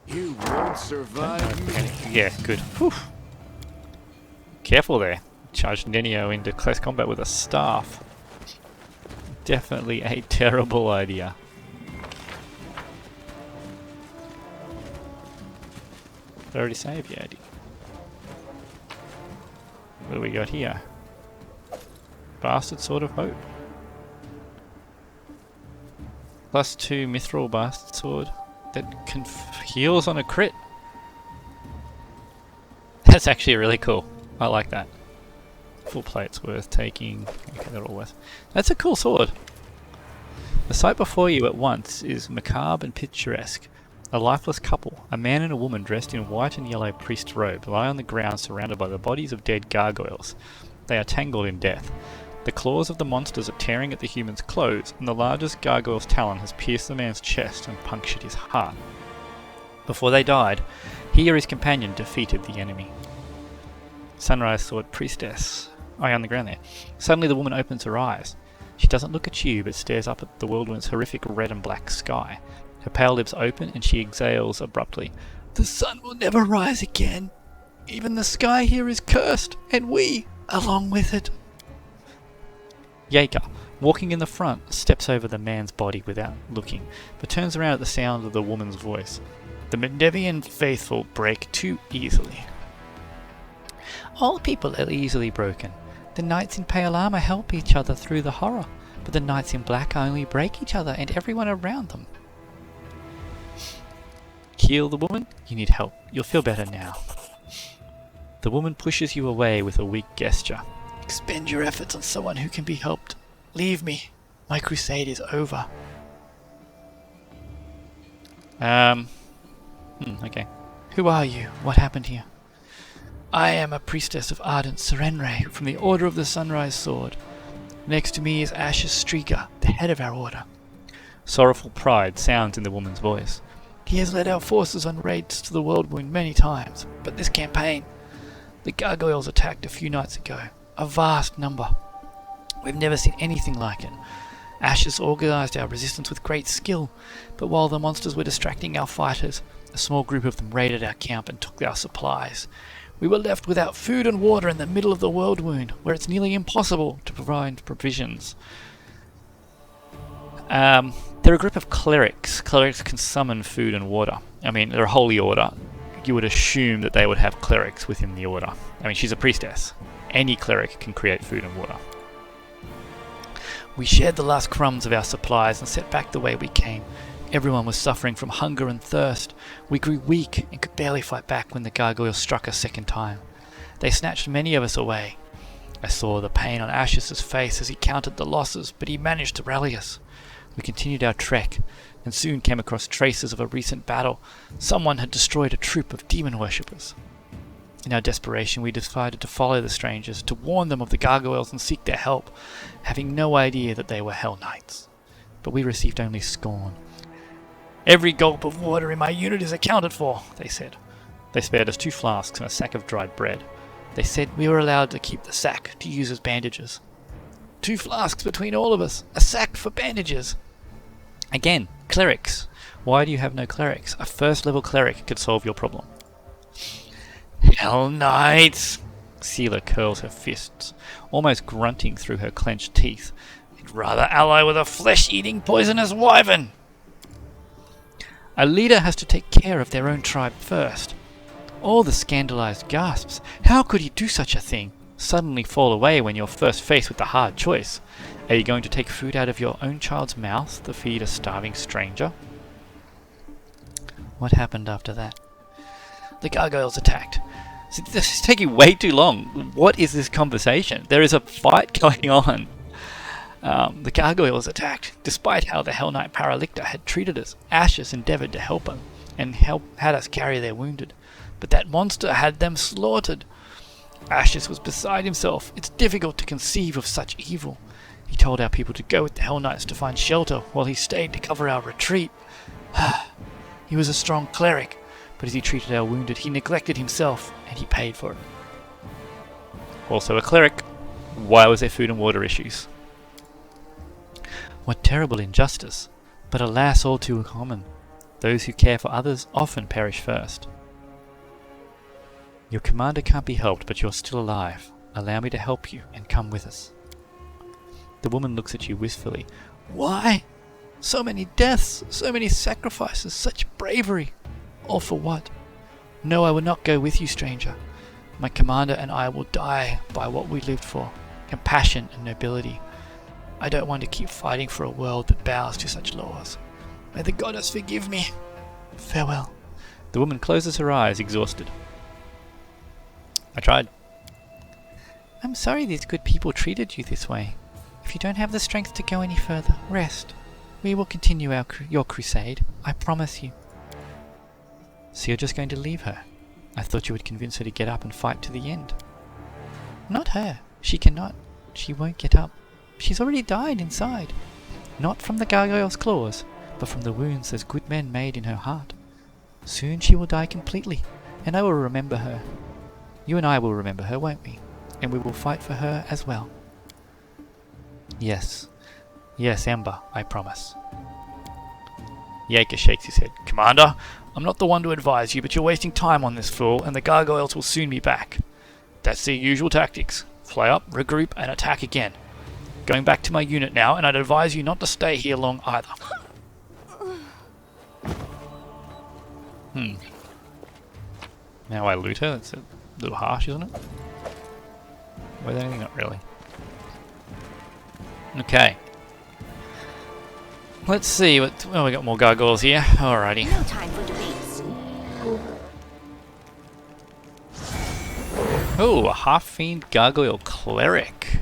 You won't survive me. Yeah, good. Whew. Careful there. Charged Nenio into close combat with a staff. Definitely a terrible idea. Did I already save? Yeah, I did. What do we got here? Bastard Sword of Hope. +2 Mithril Bastard Sword that heals on a crit. That's actually really cool. I like that. Full plate's worth taking. Okay, they're all worth. That's a cool sword. The sight before you at once is macabre and picturesque. A lifeless couple, a man and a woman dressed in white and yellow priest robe, lie on the ground surrounded by the bodies of dead gargoyles. They are tangled in death. The claws of the monsters are tearing at the human's clothes, and the largest gargoyle's talon has pierced the man's chest and punctured his heart. Before they died, he or his companion defeated the enemy. Sunrise Sword Priestess. Oh, on the ground there. Suddenly the woman opens her eyes. She doesn't look at you, but stares up at the whirlwind's horrific red and black sky. Her pale lips open, and she exhales abruptly. The sun will never rise again. Even the sky here is cursed, and we, along with it. Jaeger, walking in the front, steps over the man's body without looking, but turns around at the sound of the woman's voice. The Mendevian faithful break too easily. All people are easily broken. The knights in pale armor help each other through the horror, but the knights in black only break each other and everyone around them. Heal the woman? You need help. You'll feel better now. The woman pushes you away with a weak gesture. Expend your efforts on someone who can be helped. Leave me. My crusade is over. Okay. Who are you? What happened here? I am a priestess of ardent Serenre from the Order of the Sunrise Sword. Next to me is Ashes Streaker, the head of our order. Sorrowful pride sounds in the woman's voice. He has led our forces on raids to the World Wound many times, but this campaign, the Gargoyles attacked a few nights ago. A vast number. We've never seen anything like it. Ashes organised our resistance with great skill, but while the monsters were distracting our fighters, a small group of them raided our camp and took our supplies. We were left without food and water in the middle of the World Wound, where it's nearly impossible to provide provisions. They're a group of clerics. Clerics can summon food and water. I mean, they're a holy order. You would assume that they would have clerics within the order. I mean, she's a priestess. Any cleric can create food and water. We shared the last crumbs of our supplies and set back the way we came. Everyone was suffering from hunger and thirst. We grew weak and could barely fight back when the gargoyles struck a second time. They snatched many of us away. I saw the pain on Ashes' face as he counted the losses, but he managed to rally us. We continued our trek and soon came across traces of a recent battle. Someone had destroyed a troop of demon worshippers. In our desperation, we decided to follow the strangers, to warn them of the gargoyles and seek their help, having no idea that they were Hell Knights. But we received only scorn. "Every gulp of water in my unit is accounted for," they said. They spared us 2 flasks and a sack of dried bread. They said we were allowed to keep the sack to use as bandages. 2 flasks between all of us, a sack for bandages. Again, clerics. Why do you have no clerics? A first level cleric could solve your problem. "Hell Knights!" Seela curls her fists, almost grunting through her clenched teeth. "I'd rather ally with a flesh-eating poisonous wyvern!" A leader has to take care of their own tribe first. All the scandalized gasps. How could he do such a thing? Suddenly fall away when you're first faced with the hard choice. Are you going to take food out of your own child's mouth to feed a starving stranger? What happened after that? The gargoyles attacked. This is taking way too long. What is this conversation? There is a fight going on. The gargoyles attacked. Despite how the Hell Knight Paralicta had treated us, Ashes endeavoured to help her and had us carry their wounded. But that monster had them slaughtered. Ashes was beside himself. It's difficult to conceive of such evil. He told our people to go with the Hell Knights to find shelter while he stayed to cover our retreat. He was a strong cleric, but as he treated our wounded, he neglected himself, and he paid for it. Also a cleric. Why was there food and water issues? What terrible injustice, but alas all too common. Those who care for others often perish first. Your commander can't be helped, but you're still alive. Allow me to help you and come with us. The woman looks at you wistfully. Why? So many deaths, so many sacrifices, such bravery. All for what? No, I will not go with you, stranger. My commander and I will die by what we lived for, compassion and nobility. I don't want to keep fighting for a world that bows to such laws. May the goddess forgive me. Farewell. The woman closes her eyes, exhausted. I tried. I'm sorry these good people treated you this way. If you don't have the strength to go any further, rest. We will continue your crusade, I promise you. So you're just going to leave her? I thought you would convince her to get up and fight to the end. Not her. She cannot. She won't get up. She's already died inside. Not from the gargoyle's claws, but from the wounds those good men made in her heart. Soon she will die completely, and I will remember her. You and I will remember her, won't we? And we will fight for her as well. Yes. Yes, Ember, I promise. Jaeger shakes his head. Commander, I'm not the one to advise you, but you're wasting time on this fool, and the gargoyles will soon be back. That's their usual tactics. Fly up, regroup, and attack again. Going back to my unit now, and I'd advise you not to stay here long either. Now I loot her? That's a little harsh, isn't it? With anything? Not really. Okay. Let's see what... Oh, we got more gargoyles here. Alrighty. No time for debates. Oh, a half-fiend gargoyle cleric.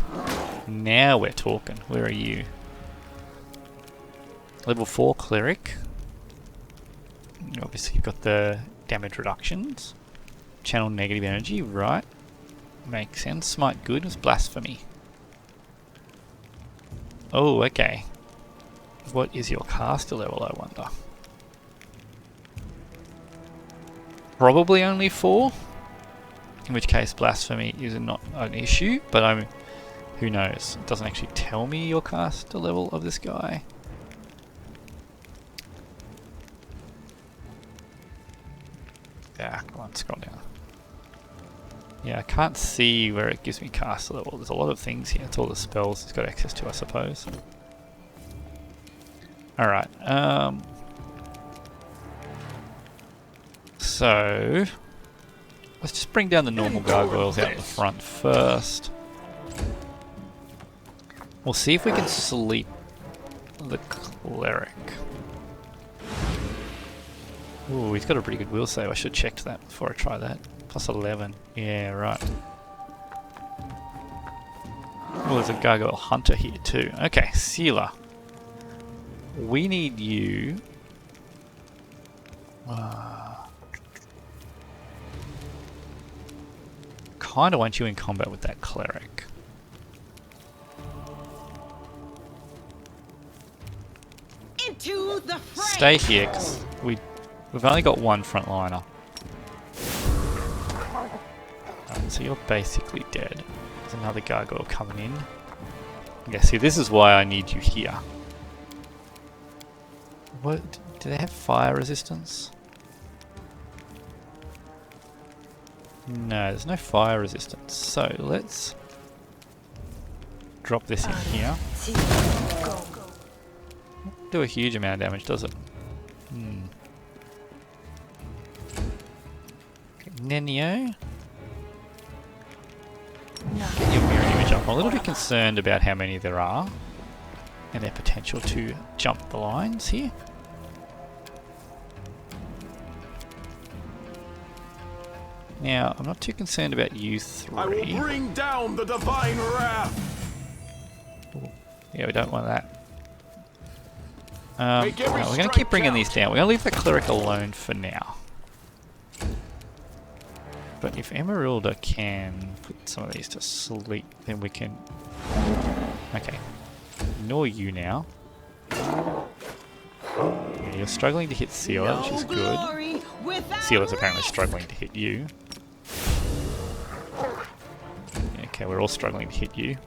Now we're talking. Where are you? Level 4 cleric. Obviously you've got the damage reductions. Channel negative energy, right. Makes sense. Smite good was blasphemy. Oh, okay. What is your caster level, I wonder? Probably only 4. In which case blasphemy is not an issue, but who knows? It doesn't actually tell me your caster level of this guy. Yeah, come on, scroll down. Yeah, I can't see where it gives me caster level. There's a lot of things here. It's all the spells he's got access to, I suppose. Alright, so let's just bring down the normal gargoyles out the front first. We'll see if we can sleep the cleric. Ooh, he's got a pretty good will save. I should have checked that before I try that. Plus 11. Yeah, right. Oh, there's a gargoyle hunter here too. Okay, Sealer. We need you. Kinda want you in combat with that cleric. Into the fray. Stay here, because we've only got one frontliner. So you're basically dead. There's another gargoyle coming in. Yeah, see, this is why I need you here. What? Do they have fire resistance? No, there's no fire resistance. So let's drop this in here. Do a huge amount of damage, does it? Okay, Nenio. Get your mirror image up. I'm a little bit concerned about how many there are and their potential to jump the lines here. Now, I'm not too concerned about you 3. I will bring down the divine wrath. Ooh, yeah, we don't want that. No, we're going to keep bringing these down. We're going to leave the cleric alone for now. But if Emeralda can put some of these to sleep, then we can... Okay. Ignore you now. Yeah, you're struggling to hit Sealer, which is good. Sealer's apparently struggling to hit you. Okay, we're all struggling to hit you.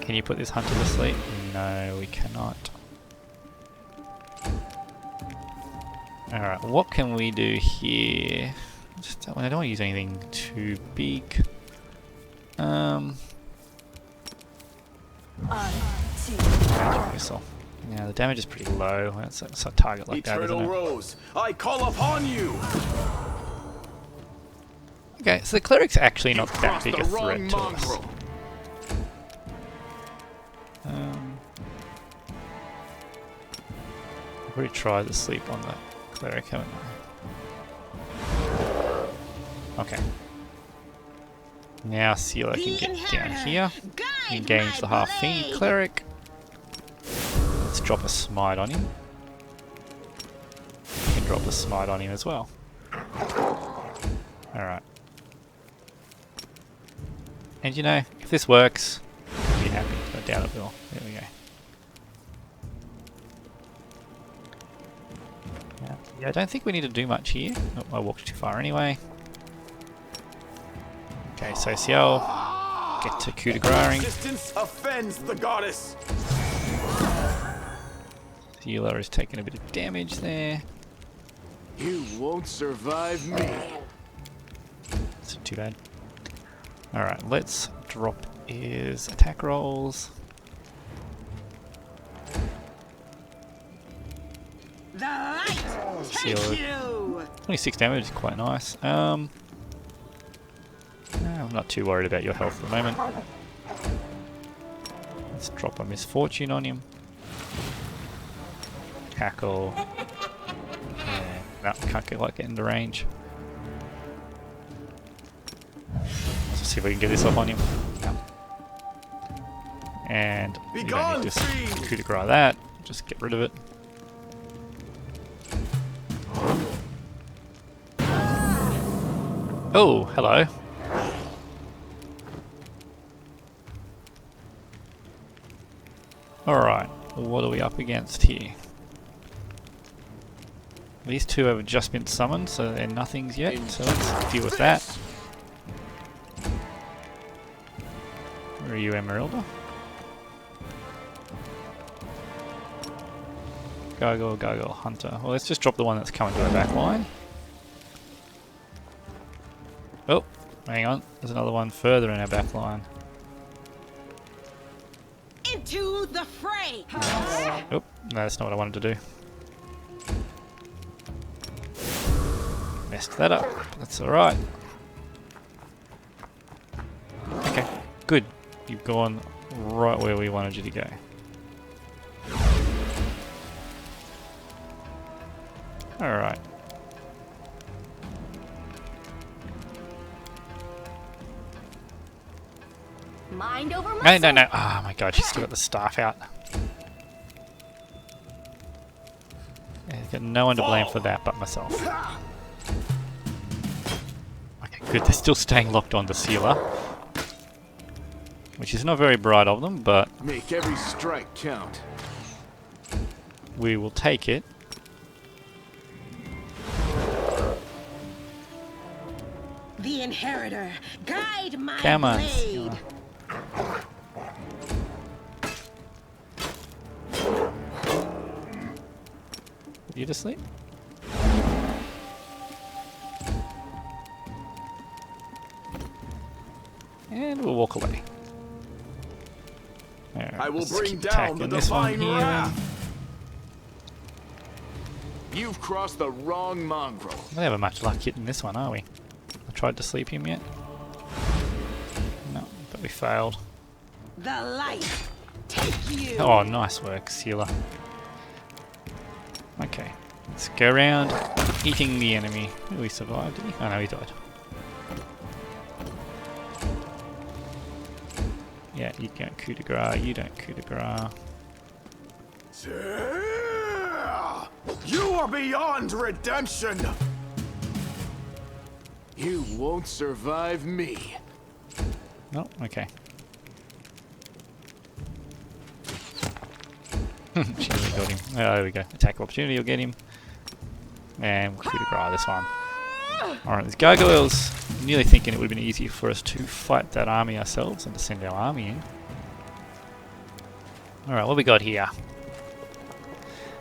Can you put this hunter to sleep? No, we cannot. Alright, what can we do here? I don't want to use anything too big. Magic missile. Now the damage is pretty low. That's a target like that, isn't Eternal it? Rose, I call upon you. Okay, so the cleric's actually not that big a threat to us. I've already tried to sleep on the cleric, haven't I? Okay. Now Sealer can get down here. Engage the half-fiend cleric. Let's drop a smite on him. We can drop a smite on him as well. Alright. And you know, if this works, I'll be happy. I doubt it will. There we go. Yeah, I don't think we need to do much here. Oh, I walked too far anyway. Okay, so Ciel, get to coup de grace. Distance offends the goddess. Sealer is taking a bit of damage there. You won't survive me. It's not too bad. Alright, let's drop his attack rolls. The light take Sealer. you. 26 damage is quite nice. No, I'm not too worried about your health at the moment. Let's drop a misfortune on him. Tackle. No, can't get into range. Let's see if we can get this up on him. No. And you don't need to coup de grace that. Just get rid of it. Oh, hello. Alright, what are we up against here? These two have just been summoned, so they're nothings yet. So let's deal with that. Where are you, Emeralda? Gargoyle, Hunter. Well, let's just drop the one that's coming to our back line. Oh, hang on. There's another one further in our back line. Into the fray. Oh, no, that's not what I wanted to do. Messed that up. That's alright. Okay, good. You've gone right where we wanted you to go. Alright. Mind over muscle. No, no, no. Oh my god, she's still got the staff out. Yeah, got no one to blame for that but myself. Okay, good. They're still staying locked on the sealer. Which is not very bright of them, but Make every strike count. we will take it. The inheritor, guide my Come on. blade. You to sleep? And we'll walk away. Alright, I will let's bring keep down the attacking this one divine here. wrath. You've crossed the wrong mongrel. We don't have much luck hitting this one, are we? I tried to sleep him yet? No, but we failed. The light, take you. Oh, nice work, Sealer. Okay, let's go around eating the enemy. Oh, he survived, did he? Oh no, he died. Yeah, you don't coup de grace, you don't coup de grace. You are beyond redemption. You won't survive me. Oh, okay. She really got him. Oh, there we go. Attack of opportunity will get him. And we'll coup de grace this one. Alright, there's Gargoyles. I'm nearly thinking it would have been easier for us to fight that army ourselves and to send our army in. Alright, what we got here?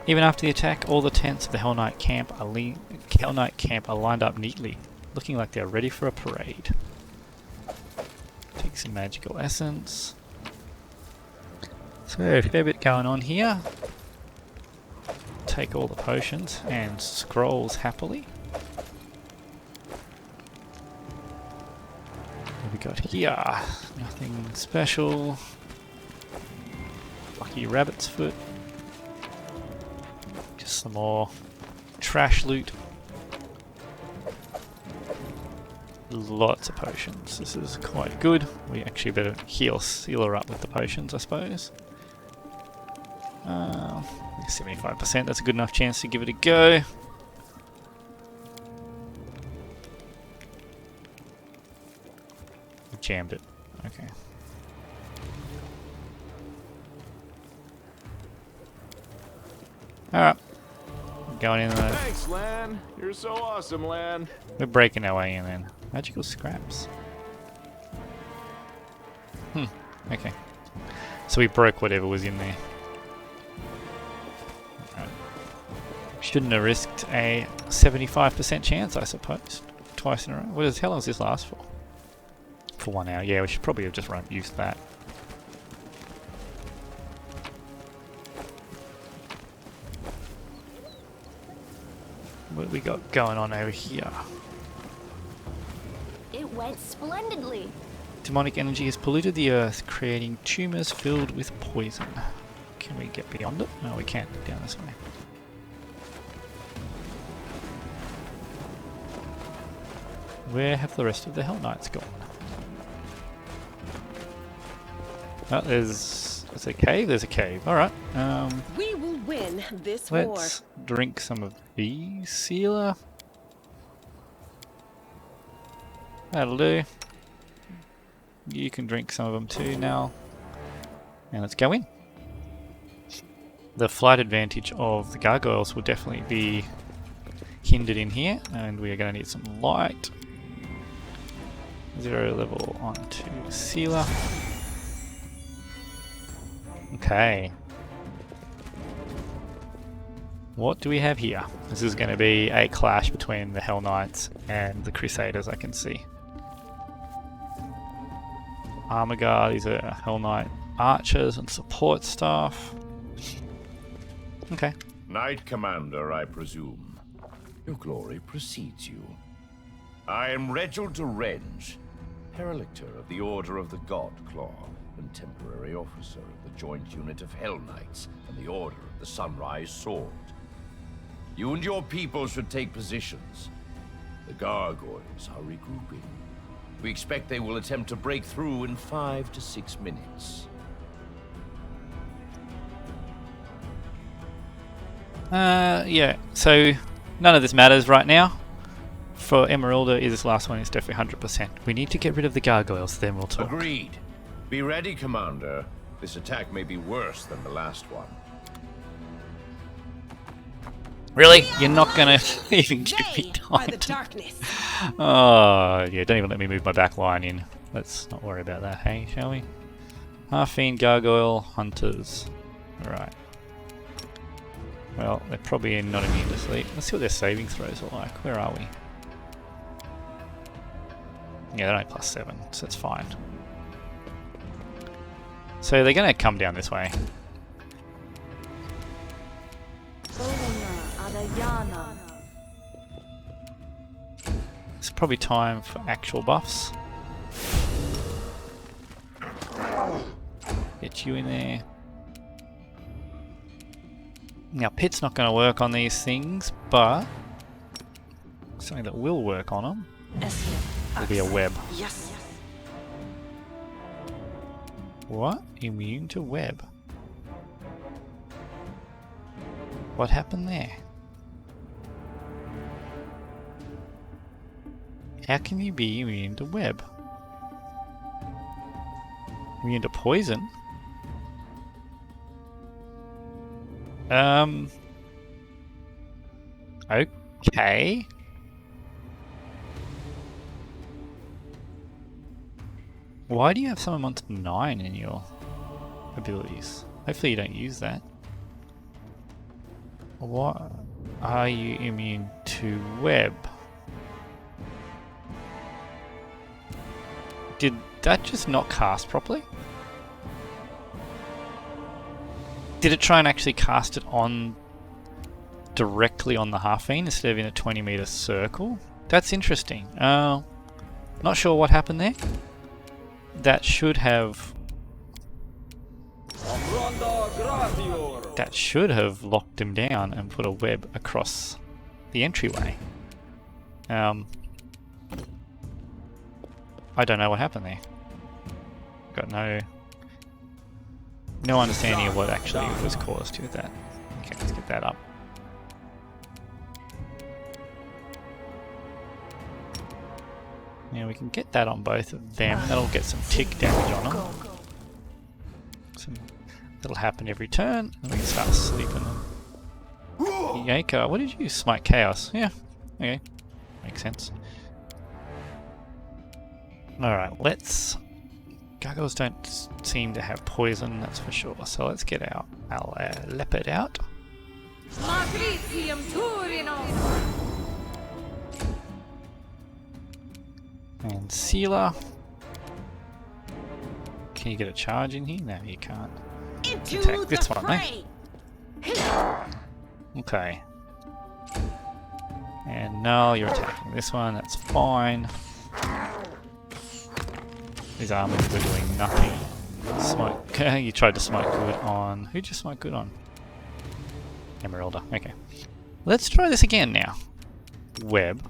Even after the attack, all the tents of the Hell Knight camp are lined up neatly, looking like they're ready for a parade. Take some magical essence. So, a fair bit going on here. Take all the potions and scrolls happily. What we got here? Nothing special. Lucky rabbit's foot. Just some more trash loot. Lots of potions. This is quite good. We actually better heal her up with the potions, I suppose. 75%, that's a good enough chance to give it a go. Jammed it. Okay. Alright. Going in there. Thanks, Lan. You're so awesome, Lan. We're breaking our way in then. Magical scraps. Okay. So we broke whatever was in there. Right. Shouldn't have risked a 75% chance, I suppose. Twice in a row. What the hell does this last for? For 1 hour. Yeah, we should probably have just used that. What have we got going on over here? It went splendidly. Demonic energy has polluted the earth, creating tumors filled with poison. Can we get beyond it? No, we can't. Down this way. Where have the rest of the Hell Knights gone? Oh, there's a cave? There's a cave. Alright. We will win this war. Let's drink some of these, Sealer. That'll do. You can drink some of them too now. And let's go in. The flight advantage of the Gargoyles will definitely be hindered in here, and we are going to need some light. 0 level onto sealer. Okay. What do we have here? This is going to be a clash between the Hell Knights and the Crusaders, I can see. Armor Guard, these are Hell Knight archers and support staff. Okay. Knight Commander, I presume. Your glory precedes you. I am Reginald Renge, Paralictor of the Order of the God Claw, and temporary officer of the joint unit of Hell Knights and the Order of the Sunrise Sword. You and your people should take positions. The Gargoyles are regrouping. We expect they will attempt to break through in 5 to 6 minutes. Yeah, so none of this matters right now. For Emeralda, this last one is definitely 100%. We need to get rid of the Gargoyles, then we'll talk. Agreed. Be ready, Commander. This attack may be worse than the last one. Really? You're not gonna even give me By time the to... darkness. Oh, yeah, don't even let me move my back line in. Let's not worry about that, hey, shall we? Half-fiend, Gargoyle, Hunters. Alright. Well, they're probably not immune to sleep. Let's see what their saving throws are like. Where are we? Yeah, they're only +7, so that's fine. So they're gonna come down this way. It's probably time for actual buffs. Get you in there. Now, Pit's not going to work on these things, but something that will work on them will be a web. Yes. What? Immune to web? What happened there? How can you be immune to web? Immune to poison? Okay. Why do you have summon monster 9 in your abilities? Hopefully you don't use that. What are you immune to web? Did that just not cast properly? Did it try and actually cast it on directly on the half-fiend instead of in a 20-meter circle? That's interesting. Not sure what happened there. That should have locked him down and put a web across the entryway. I don't know what happened there. Got no understanding of what actually was caused with that. Okay, let's get that up. Now we can get that on both of them. That'll get some tick damage on them. That'll happen every turn, and we can start sleeping them. Yaka, what did you smite chaos? Yeah, okay, makes sense. Alright, let's... Gargoyles don't seem to have poison, that's for sure. So let's get our leopard out. And sealer. Can you get a charge in here? No, you can't. Attack this one, eh? Okay. And no, you're attacking this one, that's fine. These armors are doing nothing. Smoke. You tried to smoke good on... Who'd you smoke good on? Emeralda. Okay. Let's try this again now. Web.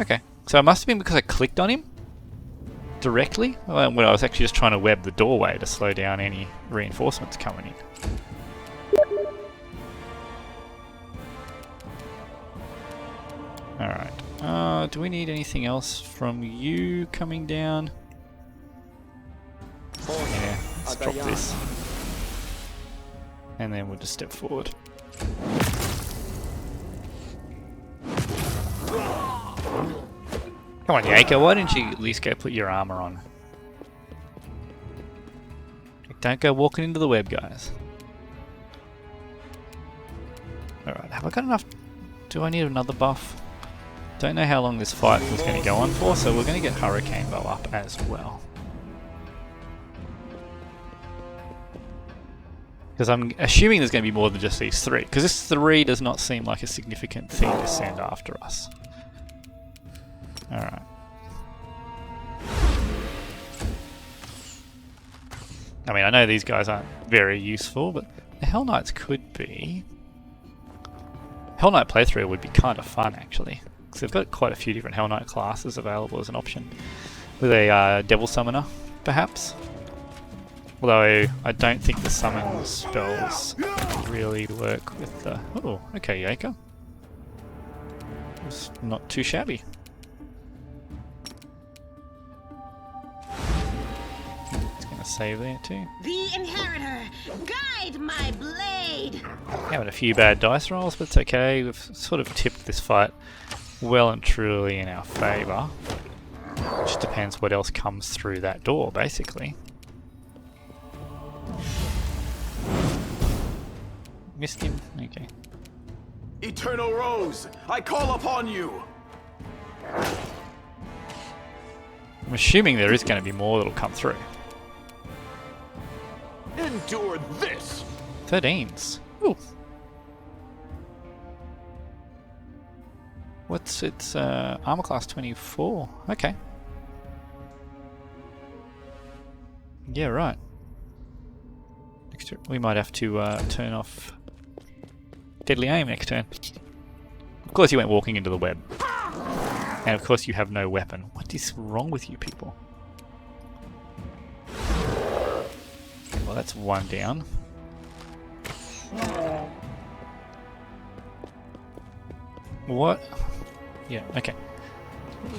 Okay. So it must have been because I clicked on him directly when I was actually just trying to web the doorway to slow down any reinforcements coming in. Alright. Do we need anything else from you coming down? Yeah, let's drop this. And then we'll just step forward. Come on, Yako, why didn't you at least go put your armor on? Don't go walking into the web, guys. Alright, have I got enough? Do I need another buff? Don't know how long this fight was going to go on for, so we're going to get Hurricane Bow up as well. Because I'm assuming there's going to be more than just these three, because this 3 does not seem like a significant thing to send after us. Alright. I mean, I know these guys aren't very useful, but the Hell Knights could be. Hell Knight playthrough would be kind of fun, actually. Because they've got quite a few different Hell Knight classes available as an option. With a Devil Summoner, perhaps. Although, I don't think the summon spells really work with the... Oh, okay, Yaka. It's not too shabby. Save there too. The Inheritor, guide my blade. Having a few bad dice rolls, but it's okay. We've sort of tipped this fight well and truly in our favour. Just depends what else comes through that door, basically. Missed him? Okay. Eternal Rose, I call upon you. I'm assuming there is going to be more that'll come through. Endure this. 13s. Ooh. What's its armor class? 24. Okay. Yeah, right. We might have to turn off Deadly Aim next turn. Of course you went walking into the web. And of course you have no weapon. What is wrong with you people? Well, that's one down. What? Yeah, okay.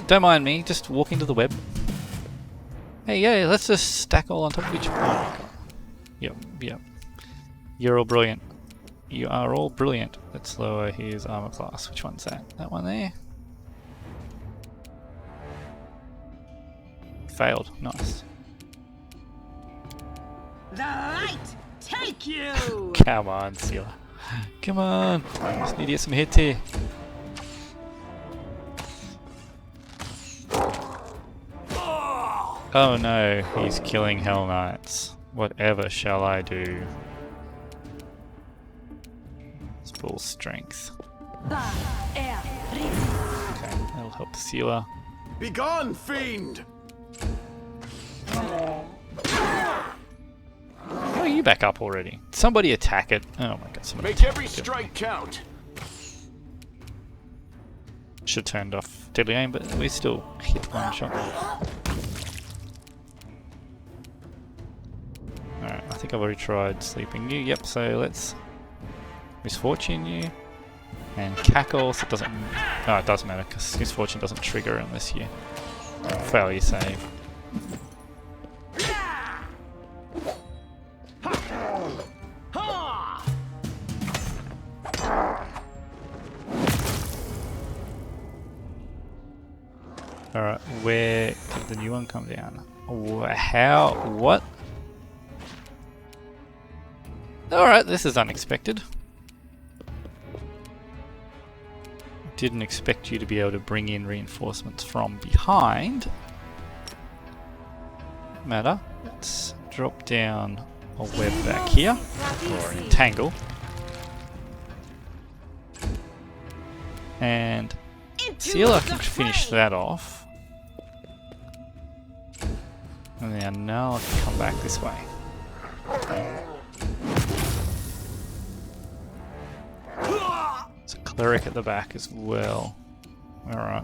Don't mind me, just walk into the web. Hey, yeah, let's just stack all on top of each other. Oh my god. Yep, yep. You're all brilliant. You are all brilliant. Let's lower his armor class. Which one's that? That one there? Failed. Nice. The light take you. Come on, Sealer. Come on. Just need to get some hits here. Oh no, he's killing Hell Knights. Whatever shall I do? It's full strength. Okay, that'll help the Sealer. Begone, fiend! How are you back up already? Somebody attack it. Oh my god, somebody Make every attack it. strike count. Should have turned off Deadly Aim, but we still hit one shot. Alright, I think I've already tried sleeping you. Yep, so let's Misfortune you. And Cackle, so it doesn't... Oh, it doesn't matter, because Misfortune doesn't trigger unless you fail your save. Alright, where did the new one come down? How? What? Alright, this is unexpected. Didn't expect you to be able to bring in reinforcements from behind. Matter. Let's drop down a web back here, or an entangle. And Sealer can finish that off. And then now I can come back this way. There's a cleric at the back as well. Alright.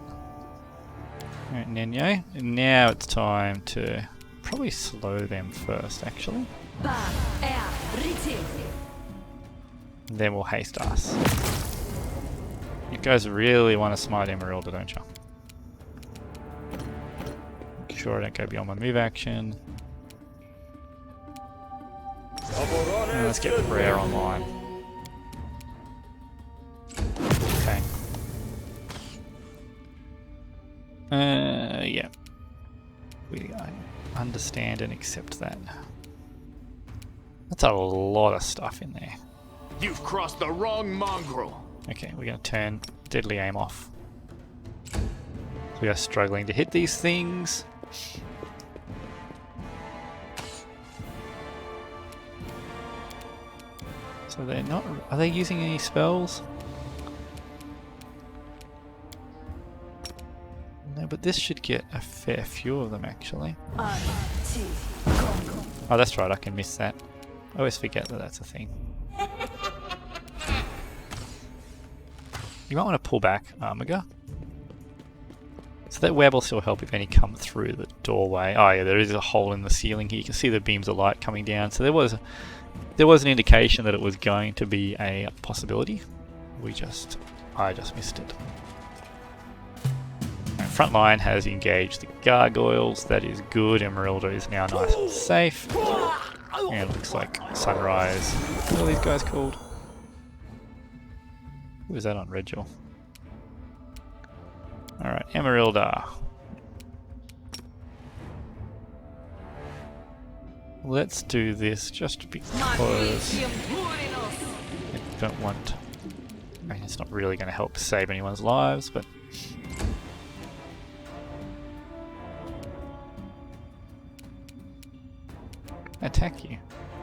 Alright, Nenyo. And now it's time to probably slow them first, actually. Then we'll haste us. You guys really want to smite Emeralda, don't you? Make sure I don't go beyond my move action. And let's get Rare online. Yeah. I understand and accept that. That's a lot of stuff in there. You've crossed the wrong mongrel. Okay, we're going to turn deadly aim off. We are struggling to hit these things. So they're not... Are they using any spells? No, but this should get a fair few of them actually. Oh, that's right, I can miss that. I always forget that that's a thing. You might want to pull back, Armiger. So that web will still help if any come through the doorway. Oh yeah, there is a hole in the ceiling here. You can see the beams of light coming down. So there was an indication that it was going to be a possibility. I just missed it. Front line has engaged the gargoyles. That is good. Emeralda is now nice and safe. And it looks like Sunrise. What are these guys called? Who is that on Regil? Alright, Emeralda. Let's do this just because I don't want... I mean, it's not really going to help save anyone's lives, but... Attack you.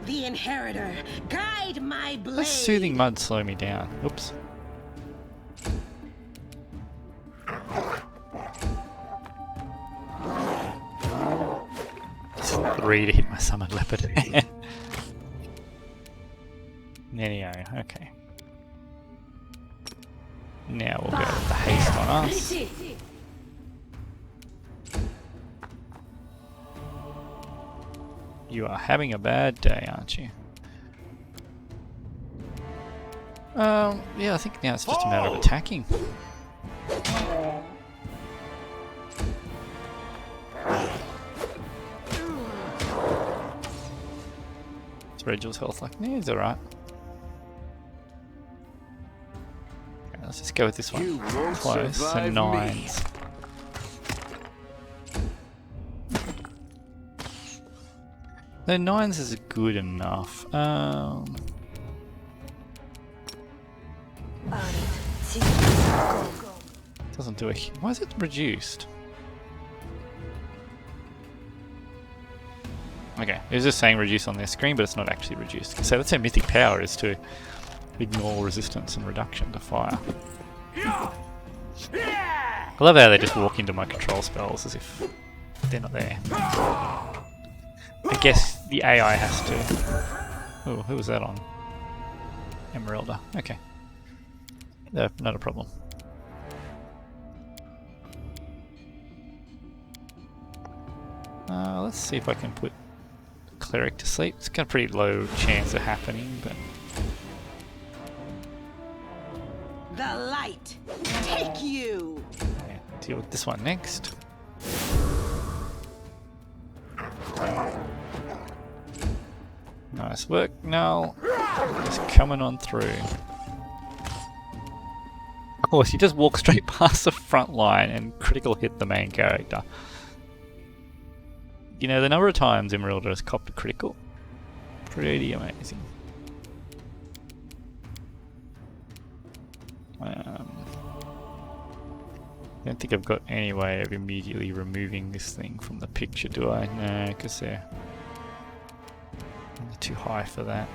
The inheritor, guide my blade. Does soothing mud slow me down? Oops. Just 3 to hit my summoned leopard. Anyway, okay. Now we'll go with the haste on us. You are having a bad day, aren't you? Yeah, I think now it's just a matter of attacking. It's Regal's health like, yeah, he's alright. Okay, let's just go with this one. Close, so 9s. The 9s is good enough. Doesn't do a... Why is it reduced? Okay, it was just saying reduce on their screen, but it's not actually reduced. So that's their mythic power, is to ignore resistance and reduction to fire. I love how they just walk into my control spells as if they're not there. I guess the AI has to... Oh, who was that on? Emeralda. Okay. No, not a problem. Let's see if I can put Cleric to sleep. It's got a pretty low chance of happening, but... The light, take you! Yeah, deal with this one next. Nice work, Null. Just coming on through. Of course, you just walk straight past the front line and critical hit the main character. You know, the number of times Emeralda has copped a critical, pretty amazing. I don't think I've got any way of immediately removing this thing from the picture, do I? No, because they're too high for that.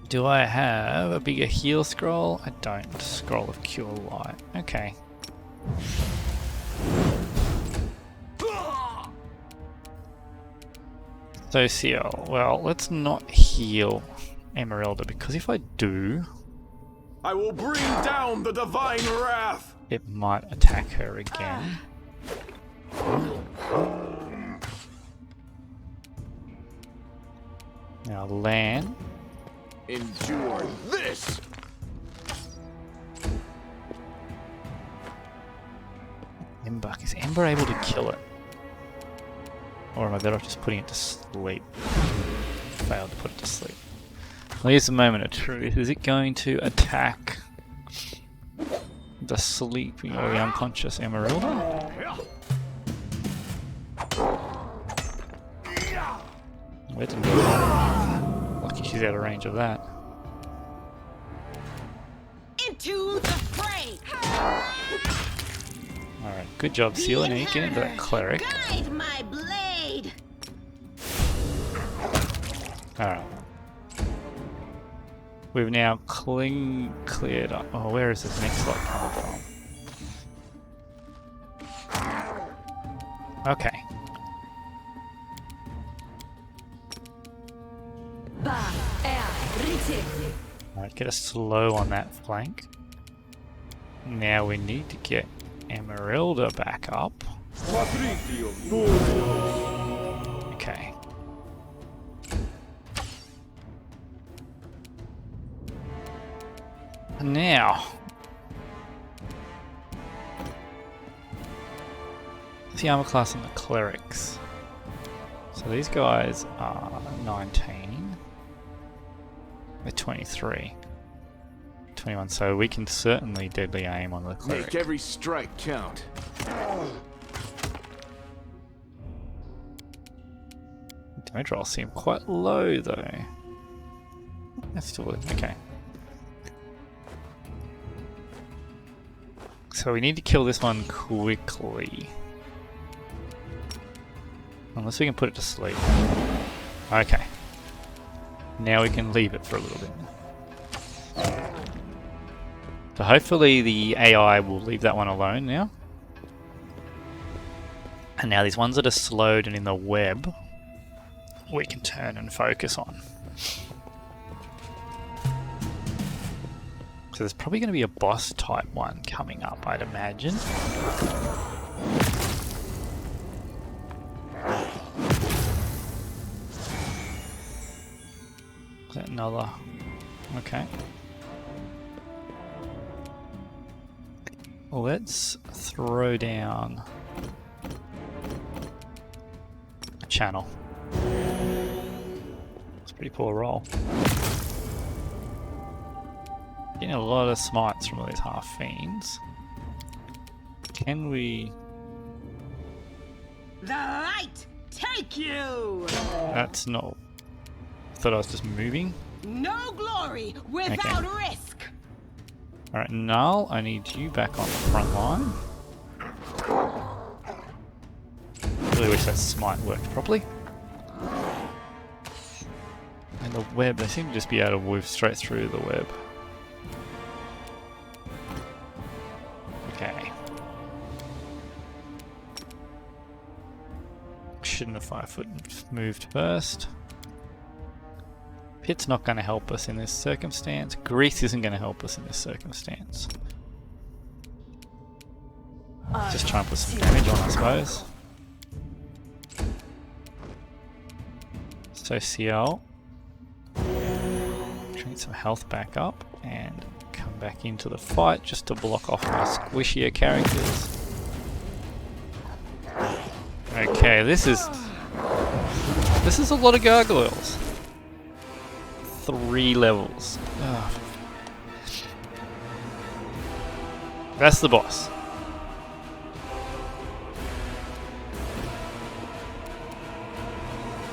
Do I have a bigger heal scroll? I don't. Scroll of Cure Light. Okay. So CL, well, let's not heal Emeralda, because if I do... I will bring down the divine wrath! It might attack her again. Now Lan. Endure this! Ember. Is Ember able to kill it? Or am I better off just putting it to sleep? Failed to put it to sleep. Well, here's the moment of truth. Is it going to attack the sleeping or the unconscious Emeralda. Where did it go? Lucky she's out of range of that. Into the fray. Alright, good job, Seal. Now you get into that cleric. Guide my blade. Alright. We've now cleared up. Oh, where is this next slot coming from? Okay. Alright, get us slow on that flank. Now we need to get Emeralda back up. Okay. And now, the armor class and the clerics. So these guys are 19. They're 23. 21, so we can certainly deadly aim on the cleric. Make every strike count. Damage rolls seem quite low though. That's still okay. So we need to kill this one quickly. Unless we can put it to sleep. Okay. Now we can leave it for a little bit. So hopefully the AI will leave that one alone now. And now these ones that are slowed and in the web, we can turn and focus on. So there's probably going to be a boss type one coming up, I'd imagine. Is that another? Okay. Let's throw down a channel. It's a pretty poor roll. Getting a lot of smites from all these half fiends. Can we? The light take you. That's not. I thought I was just moving. No glory without risk. Alright, Null, I need you back on the front line. Really wish that smite worked properly. And the web, they seem to just be able to move straight through the web. Okay. Shouldn't have 5 foot moved first. Pit's not going to help us in this circumstance. Grease isn't going to help us in this circumstance. Just try and put some damage on, I suppose. So CL. Drink some health back up and come back into the fight just to block off my squishier characters. Okay, this is a lot of gargoyles. 3 levels. Oh. That's the boss.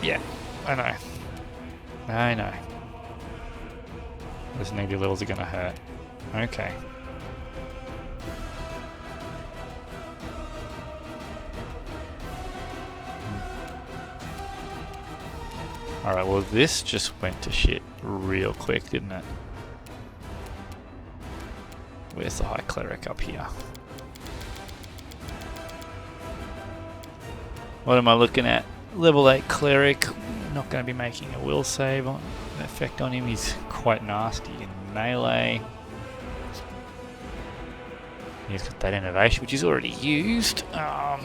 Yeah, I know. I know. Those negative levels are gonna hurt. Okay. Alright, well this just went to shit real quick, didn't it? Where's the high cleric up here? What am I looking at? Level 8 cleric. Not going to be making a will save on effect on him. He's quite nasty in melee. He's got that innovation, which he's already used. Don't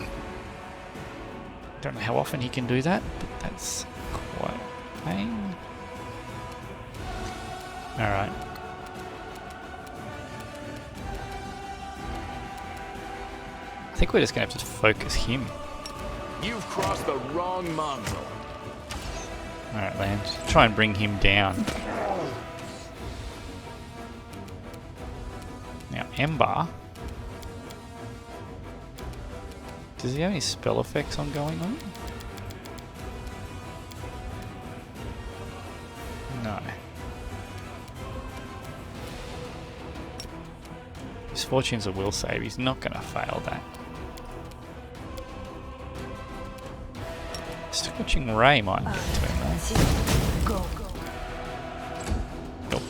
know how often he can do that, but that's quite a pain. Alright. I think we're just going to have to focus him. You've crossed the wrong mongrel. Alright, Land. Try and bring him down. Now, Ember Does he have any spell effects on going on? No. His fortune's a will save, he's not going to fail that. Scorching Ray might get to him though. Go, go. Nope.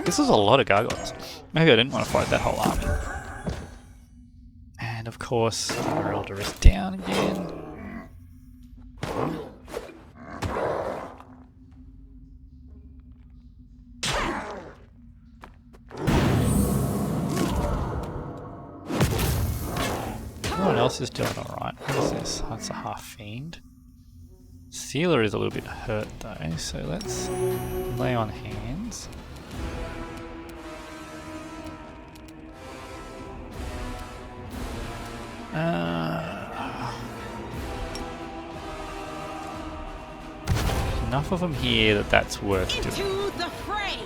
This is a lot of gargoyles. Maybe I didn't want to fight that whole army. And of course, Emeralda is down again. Everyone else is doing alright. What is this? That's a half fiend. Sealer is a little bit hurt though, so let's lay on hands. Enough of them here that that's worth doing. Into the fray.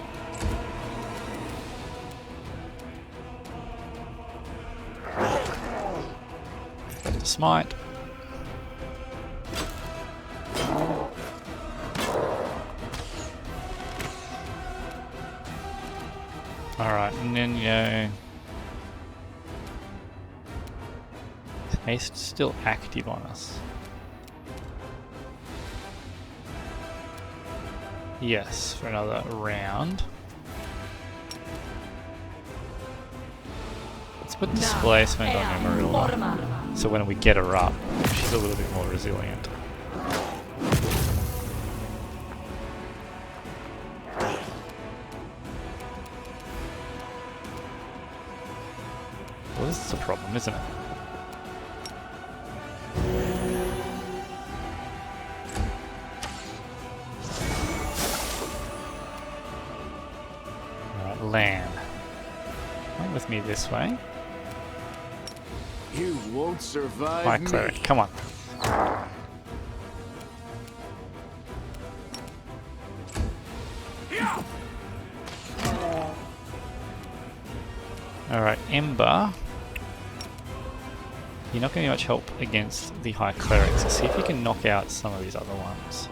Smite. Alright, Ninyo. Haste still active on us. Yes, for another round. Let's put displacement on Emeralda. So when we get her up, she's a little bit more resilient. Well, this is a problem, isn't it? Alright, land. Come with me this way. You won't survive My me. cleric, come on. Alright, Ember. You're not going to be much help against the High Cleric, so see if you can knock out some of these other ones.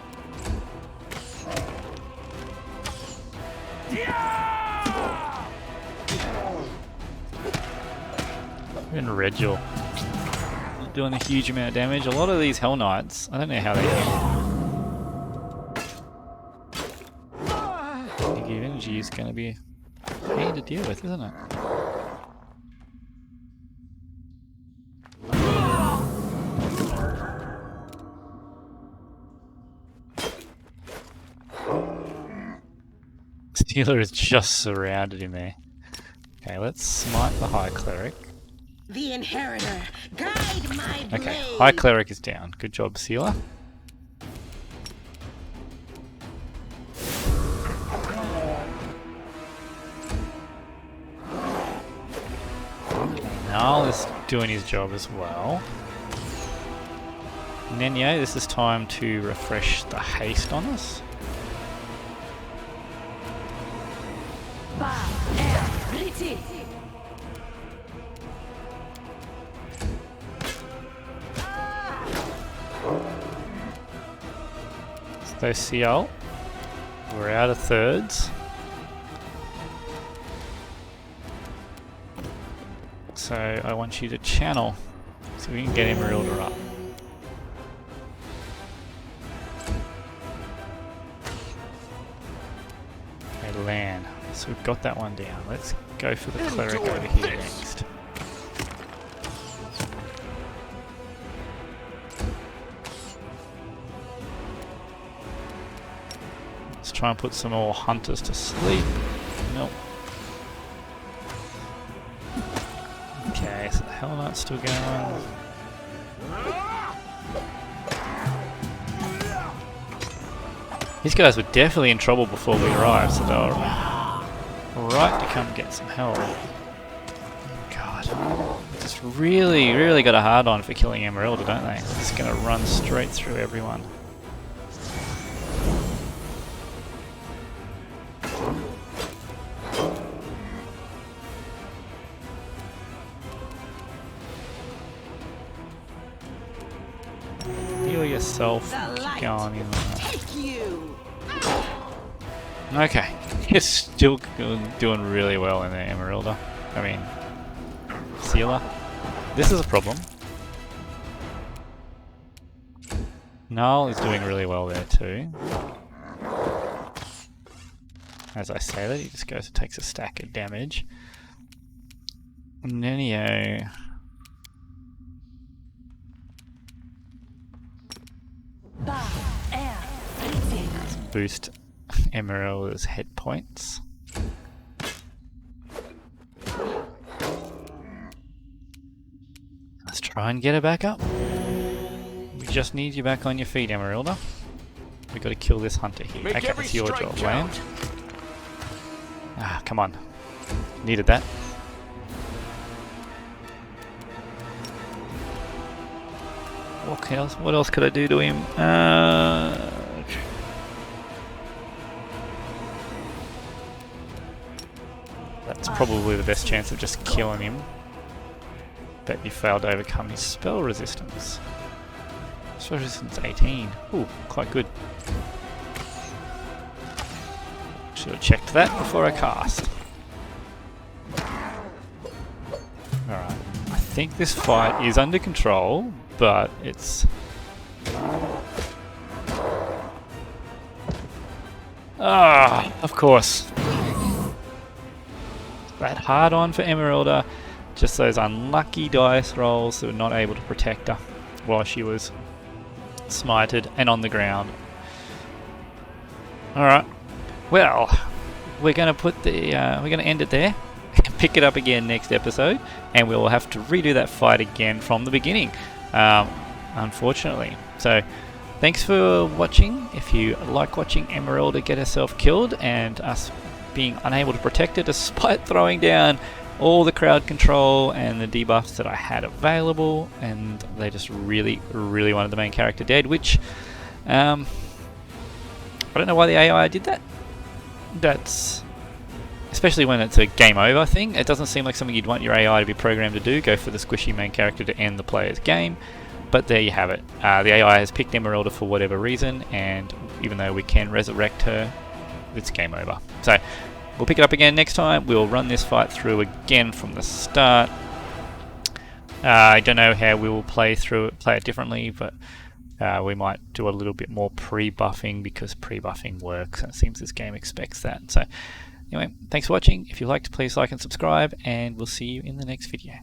Even Regil. Doing a huge amount of damage. A lot of these Hell Knights, I don't know how they do. Negative energy is going to be a pain to deal with, isn't it? Stealer is just surrounded in there. Okay, let's smite the High Cleric. The Inheritor, guide my blade. Okay, High Cleric is down. Good job, Sealer. Nal is doing his job as well. Nenye, this is time to refresh the haste on us. So CL, we're out of thirds. So I want you to channel so we can get Emeralda up. Okay, land. So we've got that one down. Let's go for the cleric over here next. Let's try and put some more hunters to sleep. Nope. Okay, so the Hell Knight's still going. These guys were definitely in trouble before we arrived, so they were right to come get some help. God. Just really got a hard on for killing Emeralda, don't they? They're just gonna run straight through everyone. myself. The Keep light. going in there. Take you. Okay, you're still doing really well in there, Emeralda. I mean, Sealer. This is a problem. Null is doing really well there too. As I say that, he just goes and takes a stack of damage. Nenio. Let's boost Emerald's hit points. Let's try and get her back up. We just need you back on your feet, Emeralda. We got to kill this hunter here. Make Okay, every it's your strike job, count. land. Ah, come on. Needed that. What else could I do to him? That's probably the best chance of just killing him. Bet you failed to overcome his spell resistance. Spell resistance 18. Ooh, quite good. Should have checked that before I cast. Alright. I think this fight is under control, but it's... Ah, of course. That hard on for Emeralda. Just those unlucky dice rolls that were not able to protect her while she was smited and on the ground. Alright. Well, we're gonna put the we're gonna end it there. Pick it up again next episode, and we'll have to redo that fight again from the beginning, unfortunately. So thanks for watching. If you like watching Emeralda get herself killed and us being unable to protect her despite throwing down all the crowd control and the debuffs that I had available, and they just really wanted the main character dead, which I don't know why the AI did that. That's especially when it's a game over thing. It doesn't seem like something you'd want your AI to be programmed to do, go for the squishy main character to end the player's game. But there you have it. The AI has picked Emeralda for whatever reason, and even though we can resurrect her, it's game over. So we'll pick it up again next time. We'll run this fight through again from the start. I don't know how we will play it differently, but we might do a little bit more pre-buffing because pre-buffing works, and it seems this game expects that. So anyway, thanks for watching. If you liked, please like and subscribe, and we'll see you in the next video.